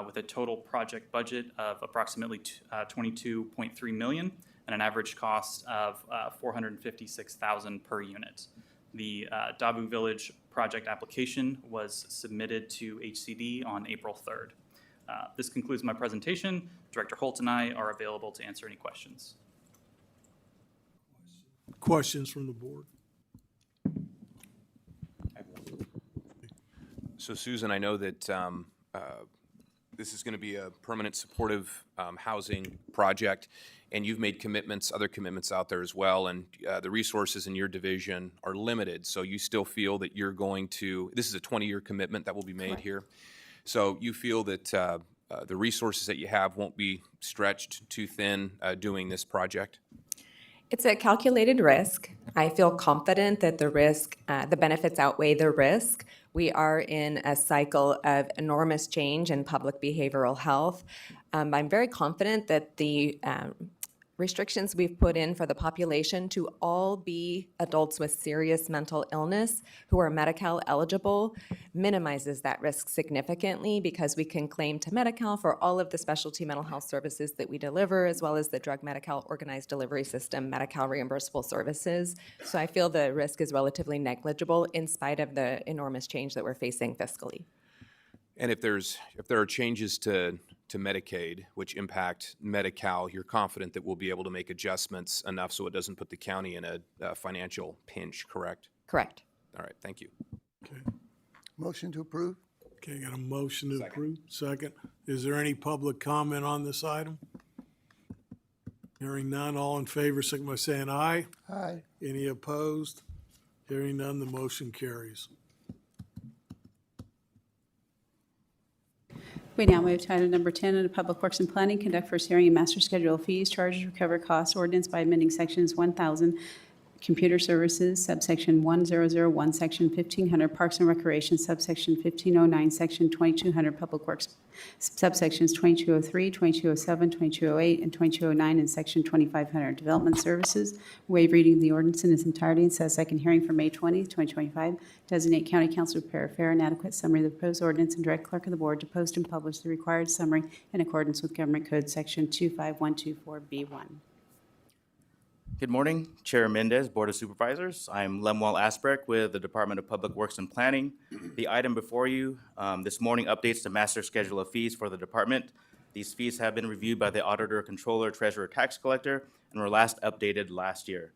with a total project budget of approximately $22.3 million. And an average cost of $456,000 per unit. The Davu Village project application was submitted to HCD on April 3rd. This concludes my presentation. Director Holt and I are available to answer any questions. Questions from the board? So Susan, I know that this is going to be a permanent supportive housing project, and you've made commitments, other commitments out there as well, and the resources in your division are limited. So you still feel that you're going to, this is a 20-year commitment that will be made here. So you feel that the resources that you have won't be stretched too thin doing this project? It's a calculated risk. I feel confident that the risk, the benefits outweigh the risk. We are in a cycle of enormous change in public behavioral health. I'm very confident that the restrictions we've put in for the population to all be adults with serious mental illness who are Medi-Cal eligible minimizes that risk significantly because we can claim to Medi-Cal for all of the specialty mental health services that we deliver, as well as the drug Medi-Cal organized delivery system, Medi-Cal reimbursable services. So I feel the risk is relatively negligible in spite of the enormous change that we're facing fiscally. And if there are changes to Medicaid, which impact Medi-Cal, you're confident that we'll be able to make adjustments enough so it doesn't put the county in a financial pinch, correct? Correct. All right, thank you. Okay. Motion to approve? Okay, got a motion to approve. Second. Is there any public comment on this item? Hearing none, all in favor, signify by saying aye. Aye. Any opposed? Hearing none, the motion carries. We now move to item number 10, under Public Works and Planning, conduct first hearing and master schedule of fees, charges, recover costs ordinance by amending sections 1,000, Computer Services, subsection 1001, section 1500, Parks and Recreation, subsection 1509, section 2200, Public Works, subsections 2203, 2207, 2208, and 2209, and section 2500, Development Services. Waive reading of the ordinance in its entirety and set a second hearing for May 20th, 2025. Designate county council to prepare a fair and adequate summary of the proposed ordinance and direct clerk of the board to post and publish the required summary in accordance with Government Code section 25124B1. Good morning, Chair Mendez, Board of Supervisors. I'm Lemuel Aspreck with the Department of Public Works and Planning. The item before you this morning updates the master schedule of fees for the department. These fees have been reviewed by the auditor, controller, treasurer, tax collector, and were last updated last year.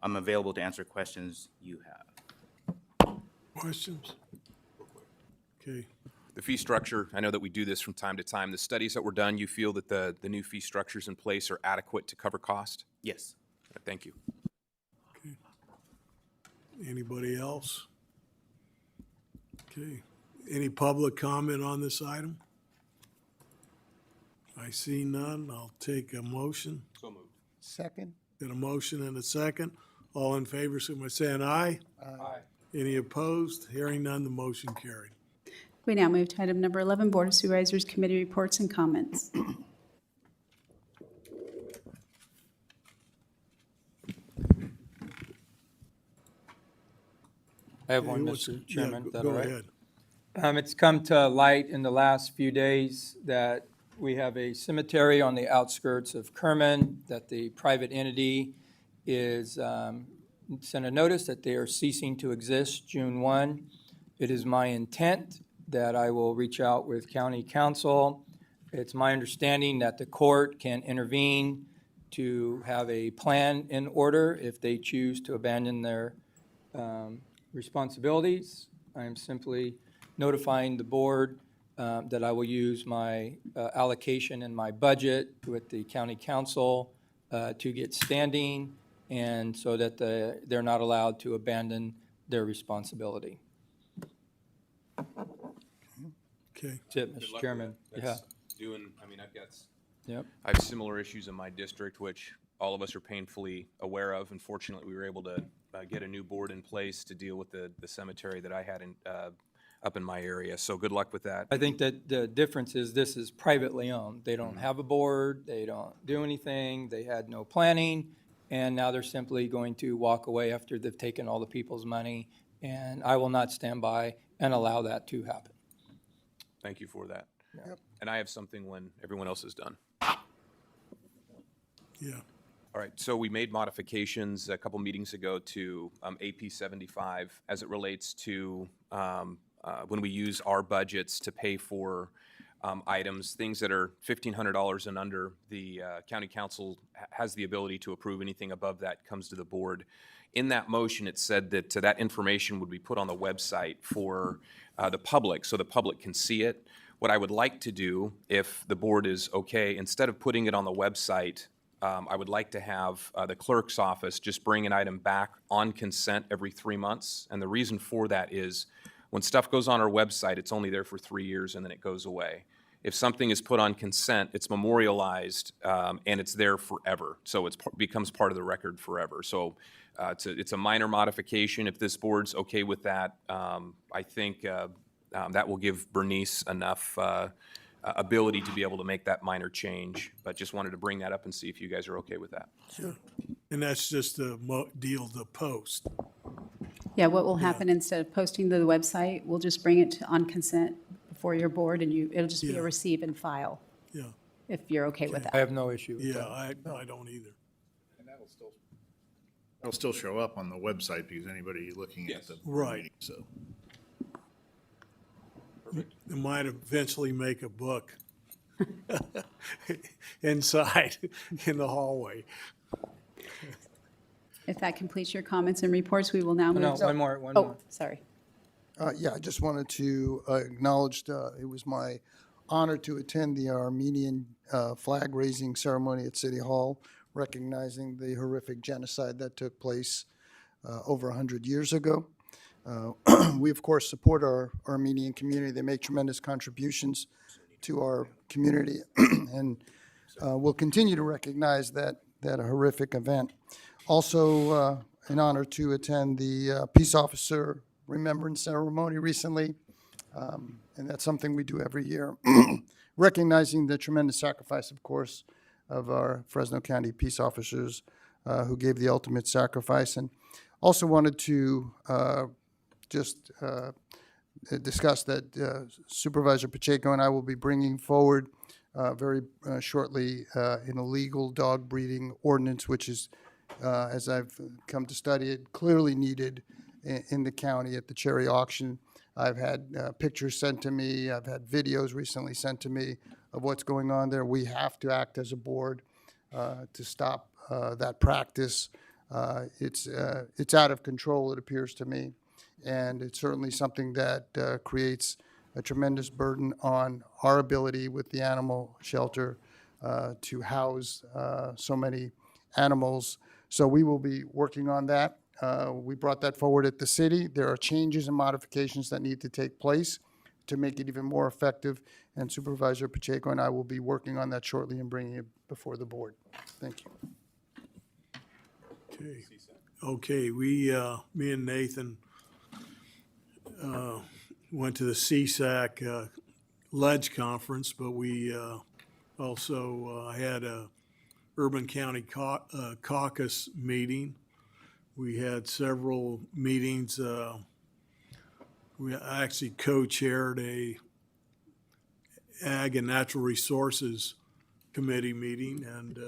I'm available to answer questions you have. Questions? Okay. The fee structure, I know that we do this from time to time. The studies that were done, you feel that the new fee structures in place are adequate to cover cost? Yes. Thank you. Okay. Anybody else? Okay. Any public comment on this item? I see none. I'll take a motion. So moved. Second? Got a motion and a second. All in favor, so by saying aye. Aye. Any opposed? Hearing none, the motion carried. We now move to item number 11, Board of Supervisors Committee Reports and Comments. I have one, Hey, what's- Mr. Chairman. yeah, Is that go all right? ahead. It's come to light in the last few days that we have a cemetery on the outskirts of Kerman, that the private entity is, sent a notice that they are ceasing to exist June 1. It is my intent that I will reach out with county council. It's my understanding that the court can intervene to have a plan in order if they choose to abandon their responsibilities. I am simply notifying the board that I will use my allocation in my budget with the county council to get standing, and so that they're not allowed to abandon their responsibility. Okay. That's it, Good Mr. luck Chairman. with Yeah. that. I've got, Yep. I have similar issues in my district, which all of us are painfully aware of. Unfortunately, we were able to get a new board in place to deal with the cemetery that I had up in my area. So good luck with that. I think that the difference is this is privately owned. They don't have a board, they don't do anything, they had no planning, and now they're simply going to walk away after they've taken all the people's money, and I will not stand by and allow that to happen. Thank you for that. Yep. And I have something when everyone else is done. Yeah. All right, so we made modifications a couple meetings ago to AP 75 as it relates to when we use our budgets to pay for items, things that are $1,500 and under. The county council has the ability to approve. Anything above that comes to the board. In that motion, it said that that information would be put on the website for the public, so the public can see it. What I would like to do, if the board is okay, instead of putting it on the website, I would like to have the clerk's office just bring an item back on consent every 3 months. And the reason for that is when stuff goes on our website, it's only there for 3 years and then it goes away. If something is put on consent, it's memorialized and it's there forever. So it becomes part of the record forever. So it's a minor modification. If this board's okay with that, I think that will give Bernice enough ability to be able to make that minor change. But just wanted to bring that up and see if you guys are okay with that. Sure. And that's just the deal, the post. Yeah, what will happen instead of posting to the website, we'll just bring it on consent before your board, and it'll just be Yeah. a receive and file, Yeah. if you're okay with I that. have no issue with Yeah, that. I don't either. And that'll still show up on the website because anybody looking at the Right. meeting, so. It might eventually make a book inside in the hallway. If that completes your comments and reports, we will now move. No, to- one more. Oh, sorry. Yeah, I just wanted to acknowledge it was my honor to attend the Armenian flag-raising ceremony at City Hall, recognizing the horrific genocide that took place over 100 years ago. We, of course, support our Armenian community. They make tremendous contributions to our community, and we'll continue to recognize that horrific event. Also, an honor to attend the Peace Officer Remembrance Ceremony recently, and that's something we do every year, recognizing the tremendous sacrifice, of course, of our Fresno County peace officers who gave the ultimate sacrifice. And also wanted to just discuss that Supervisor Pacheco and I will be bringing forward very shortly an illegal dog breeding ordinance, which is, as I've come to study it, clearly needed in the county at the cherry auction. I've had pictures sent to me. I've had videos recently sent to me of what's going on there. We have to act as a board to stop that practice. It's out of control, it appears to me, and it's certainly something that creates a tremendous burden on our ability with the animal shelter to house so many animals. So we will be working on that. We brought that forward at the city. There are changes and modifications that need to take place to make it even more effective, and Supervisor Pacheco and I will be working on that shortly and bringing it before the board. Thank you. Okay, me and Nathan went to the CSAC Ledge Conference, but we also had a Urban County Caucus meeting. We had several meetings. I actually co-chaired a Ag and Natural Resources Committee meeting, and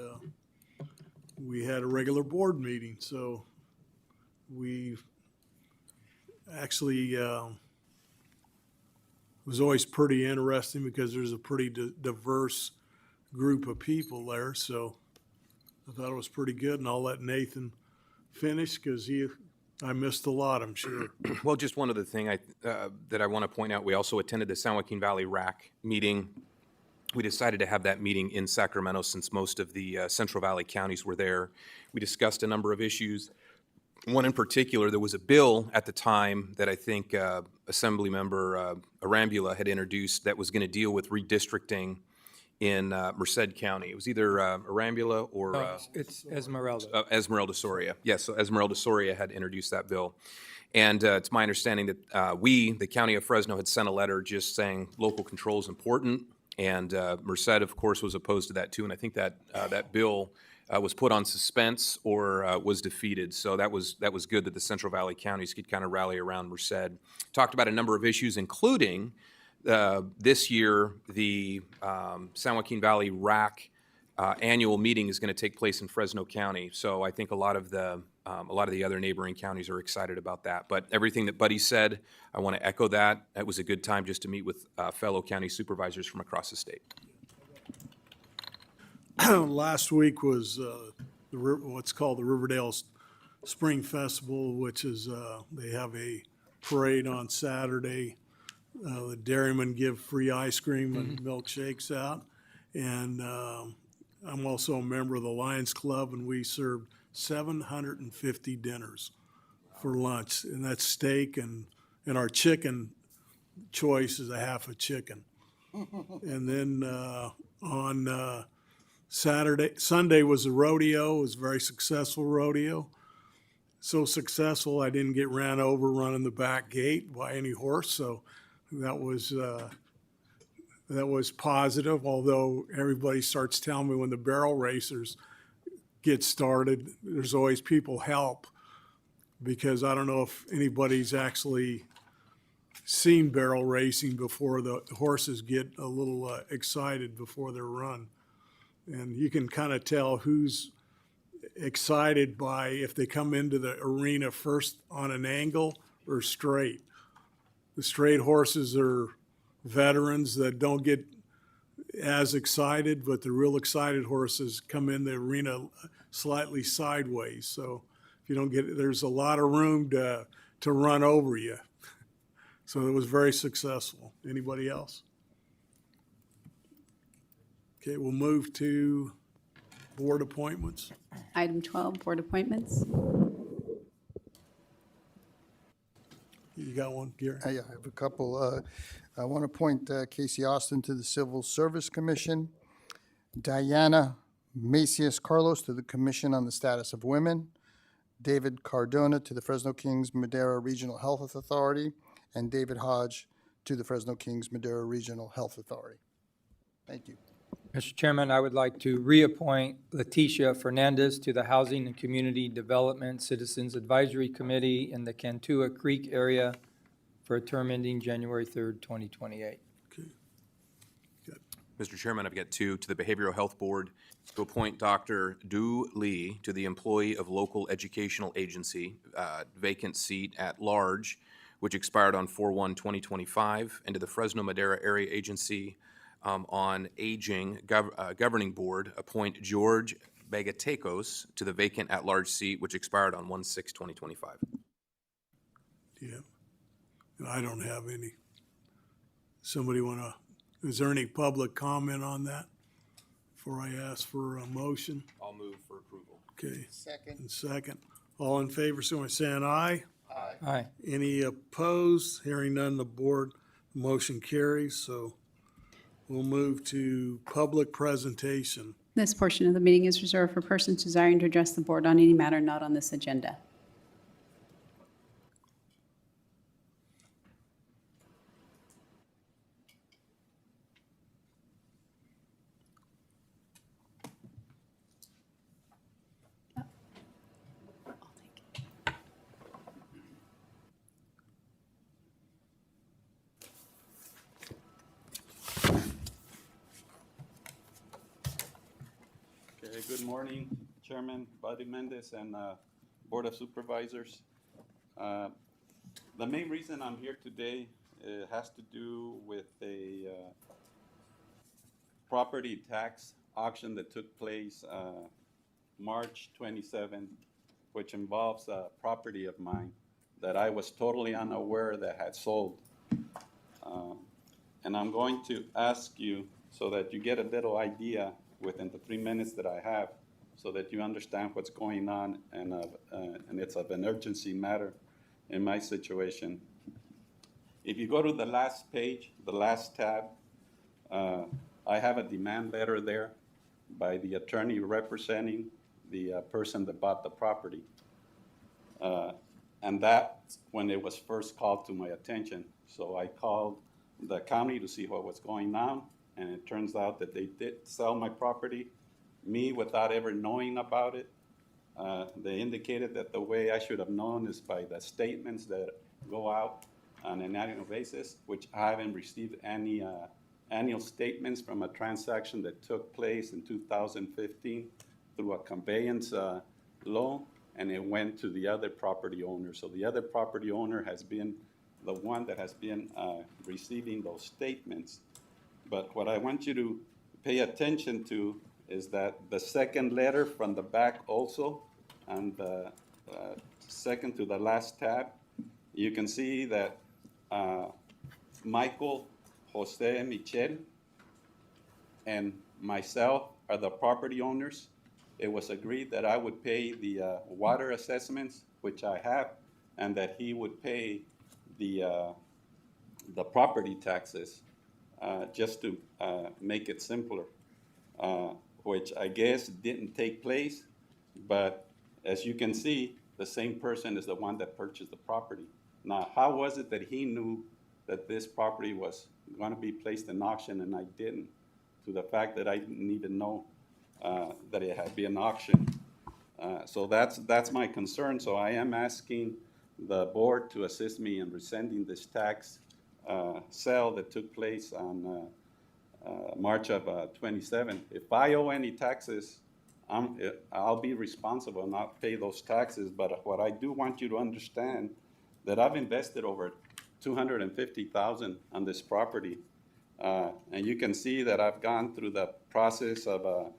we had a regular board meeting. So we actually was always pretty interesting because there's a pretty diverse group of people there. So I thought it was pretty good, and I'll let Nathan finish because I missed a lot, I'm sure. Well, just one other thing that I want to point out, we also attended the San Joaquin Valley RAC meeting. We decided to have that meeting in Sacramento since most of the Central Valley counties were there. We discussed a number of issues. One in particular, there was a bill at the time that I think Assembly Member Arambula had introduced that was going to deal with redistricting in Merced County. It was either Arambula or It's Esmeralda. Esmeralda Soria. Yes, so Esmeralda Soria had introduced that bill. And it's my understanding that we, the County of Fresno, had sent a letter just saying local control is important. And Merced, of course, was opposed to that too. And I think that that bill was put on suspense or was defeated. So that was good that the Central Valley counties could kind of rally around Merced. Talked about a number of issues, including this year, the San Joaquin Valley RAC annual meeting is going to take place in Fresno County. So I think a lot of the other neighboring counties are excited about that. But everything that Buddy said, I want to echo that. It was a good time just to meet with fellow county supervisors from across the state. Last week was what's called the Riverdale Spring Festival, which is they have a parade on Saturday. The dairymen give free ice cream and milkshakes out. And I'm also a member of the Lions Club, and we served 750 dinners for lunch. And that's steak, and our chicken choice is a half a chicken. And then on Sunday was a rodeo. It was a very successful rodeo. So successful, I didn't get ran over running the back gate by any horse. So that was positive, although everybody starts telling me when the barrel racers get started, there's always people help, because I don't know if anybody's actually seen barrel racing before. The horses get a little excited before their run. And you can kind of tell who's excited by if they come into the arena first on an angle or straight. The straight horses are veterans that don't get as excited, but the real excited horses come in the arena slightly sideways. So if you don't get it, there's a lot of room to run over you. So it was very successful. Anybody else? Okay, we'll move to board appointments. Item 12, board appointments. You got one, Gary? Yeah, I have a couple. I want to appoint Casey Austin to the Civil Service Commission, Diana Macias Carlos to the Commission on the Status of Women, David Cardona to the Fresno Kings Madera Regional Health Authority, and David Hodge to the Fresno Kings Madera Regional Health Authority. Thank you. Mr. Chairman, I would like to reappoint Leticia Fernandez to the Housing and Community Development Citizens Advisory Committee in the Cantua Creek area for a term ending January 3rd, 2028. Mr. Chairman, I've got two. To the Behavioral Health Board, to appoint Dr. Du Lee to the Employee of Local Educational Agency, vacant seat at large, which expired on 4/1/2025, and to the Fresno Madera Area Agency on Aging Governing Board, appoint George Begatecos to the vacant at-large seat, which expired on 1/6/2025. Yeah. I don't have any. Somebody is there any public comment on that before I ask for a motion? I'll move for approval. Okay. Second. And second. All in favor, so by saying aye. Aye. Any opposed? Hearing none, the board, motion carries. So we'll move to public presentation. This portion of the meeting is reserved for persons desiring to address the board on any matter not on this agenda. Okay, good morning, Chairman Buddy Mendez and Board of Supervisors. The main reason I'm here today has to do with a property tax auction that took place March 27, which involves a property of mine that I was totally unaware that had sold. And I'm going to ask you so that you get a little idea within the 3 minutes that I have, so that you understand what's going on, and it's of an urgency matter in my situation. If you go to the last page, the last tab, I have a demand letter there by the attorney representing the person that bought the property. And that's when it was first called to my attention. So I called the county to see what was going on, and it turns out that they did sell my property, me without ever knowing about it. They indicated that the way I should have known is by the statements that go out on an annual basis, which I haven't received any annual statements from a transaction that took place in 2015 through a conveyance loan, and it went to the other property owner. So the other property owner has been the one that has been receiving those statements. But what I want you to pay attention to is that the second letter from the back also, and the second to the last tab, you can see that Michael Jose Michel and myself are the property owners. It was agreed that I would pay the water assessments, which I have, and that he would pay the property taxes. Just to make it simpler, which I guess didn't take place, but as you can see, the same person is the one that purchased the property. Now, how was it that he knew that this property was going to be placed in auction and I didn't, to the fact that I didn't even know that it had been auctioned? So that's my concern. So I am asking the board to assist me in rescinding this tax sale that took place on March of 27. If I owe any taxes, I'll be responsible and I'll pay those taxes. But what I do want you to understand that I've invested over $250,000 on this property, and you can see that I've gone through the process of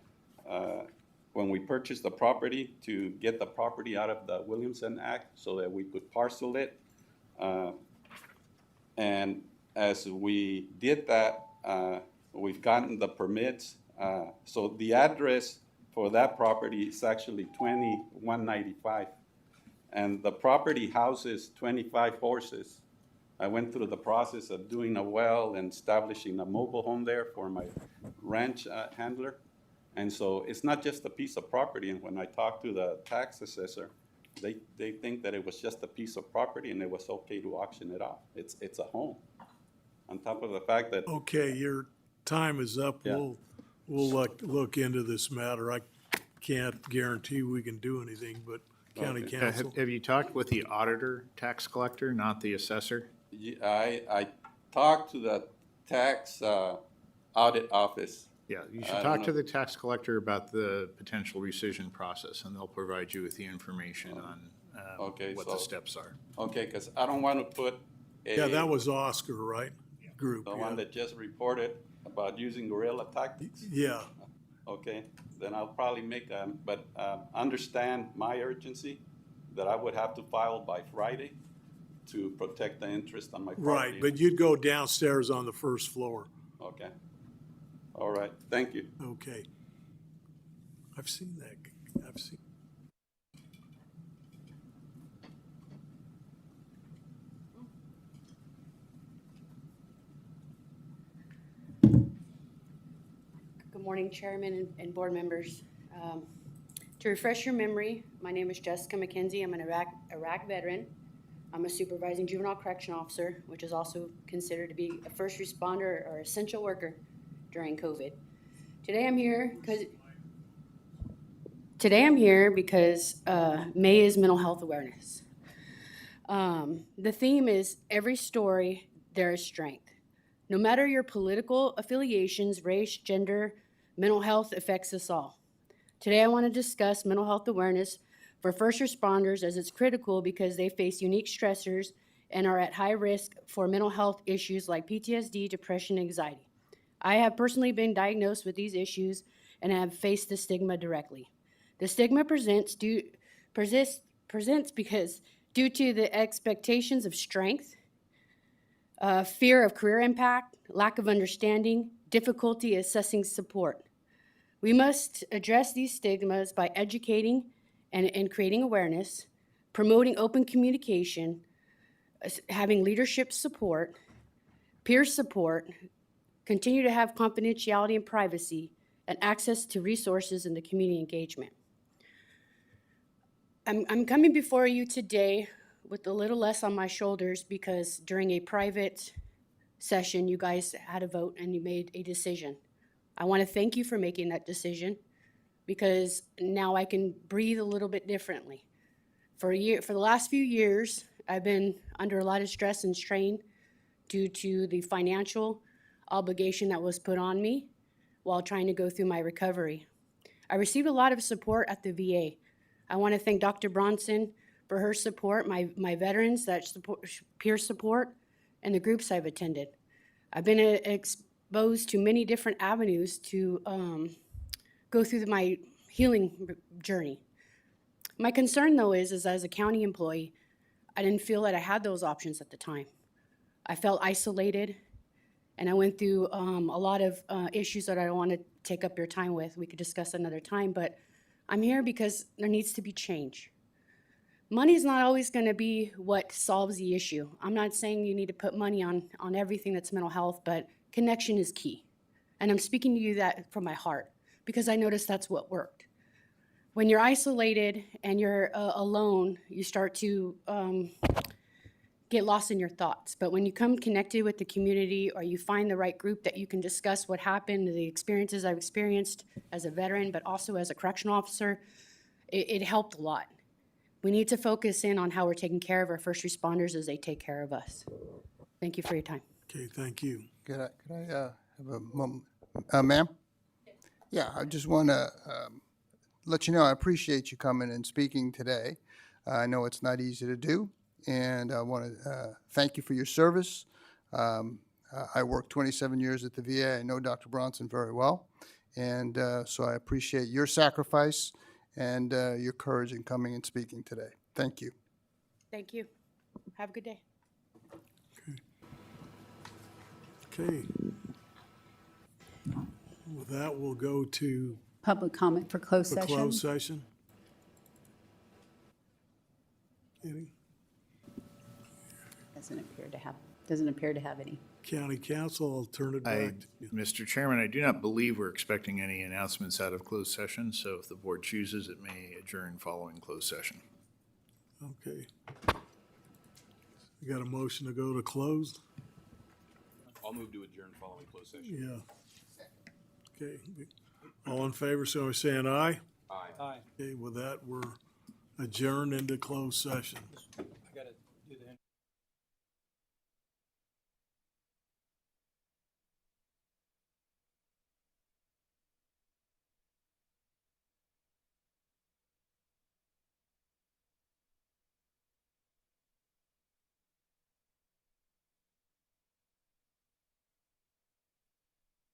when we purchased the property to get the property out of the Williamson Act so that we could parcel it. And as we did that, we've gotten the permits. So the address for that property is actually 2195. And the property houses 25 horses. I went through the process of doing a well and establishing a mobile home there for my ranch handler. And so it's not just a piece of property. And when I talked to the tax assessor, they think that it was just a piece of property and it was okay to auction it off. It's a home. On top of the fact that. Okay, your time is up. Yeah. We'll look into this matter. I can't guarantee we can do anything, but county Okay. council. Have you talked with the auditor, tax collector, not the assessor? I talked to the tax audit office. Yeah, you I should don't talk to know. the tax collector about the potential rescission process, and they'll provide you with the information on Okay, what the so- steps are. Okay, because I don't want to put Yeah, that was Oscar, right? Group, the one yeah. that just reported about using guerrilla tactics. Yeah, Okay, then I'll probably make, but understand my urgency, that I would have to file by Friday to protect the interest on my property. right, but you'd go downstairs on the first floor. Okay. All right, thank you. Okay. I've seen that, I've seen. Good morning, Chairman and board members. To refresh your memory, my name is Jessica McKenzie. I'm an Iraq veteran. I'm a supervising juvenile correction officer, which is also considered to be a first responder or essential worker during COVID. Today I'm here because May is Mental Health Awareness. The theme is every story, there is strength. No matter your political affiliations, race, gender, mental health affects us all. Today I want to discuss mental health awareness for first responders, as it's critical because they face unique stressors and are at high risk for mental health issues like PTSD, depression, and anxiety. I have personally been diagnosed with these issues and have faced the stigma directly. The stigma presents because due to the expectations of strength, fear of career impact, lack of understanding, difficulty assessing support. We must address these stigmas by educating and creating awareness, promoting open communication, having leadership support, peer support, continue to have confidentiality and privacy, and access to resources and the community engagement. I'm coming before you today with a little less on my shoulders because during a private session, you guys had a vote and you made a decision. I want to thank you for making that decision because now I can breathe a little bit differently. For the last few years, I've been under a lot of stress and strain due to the financial obligation that was put on me while trying to go through my recovery. I received a lot of support at the VA. I want to thank Dr. Bronson for her support, my veterans, that support, peer support, and the groups I've attended. I've been exposed to many different avenues to go through my healing journey. My concern, though, is as a county employee, I didn't feel that I had those options at the time. I felt isolated, and I went through a lot of issues that I don't want to take up your time with. We could discuss another time, but I'm here because there needs to be change. Money is not always going to be what solves the issue. I'm not saying you need to put money on everything that's mental health, but connection is key. And I'm speaking to you that from my heart because I noticed that's what worked. When you're isolated and you're alone, you start to get lost in your thoughts. But when you come connected with the community or you find the right group that you can discuss what happened, the experiences I've experienced as a veteran, but also as a correctional officer, it helped a lot. We need to focus in on how we're taking care of our first responders as they take care of us. Thank you for your time. Okay, thank you. Could I have a moment? Ma'am? Yeah, I just want to let you know I appreciate you coming and speaking today. I know it's not easy to do, and I want to thank you for your service. I worked 27 years at the VA. I know Dr. Bronson very well, and so I appreciate your sacrifice and your courage in coming and speaking today. Thank you. Thank you. Have a good day. Okay. With that, we'll go to Public comment for closed the session. closed session. Any Doesn't appear to have any. county council, I'll turn it back. Mr. Chairman, I do not believe we're expecting any announcements out of closed session, so if the board chooses, it may adjourn following closed session. Okay. You got a motion to go to closed? I'll move to adjourn following closed session. Yeah. Okay. All in favor, so we're saying aye? Aye. Okay, with that, we're adjourned into closed session.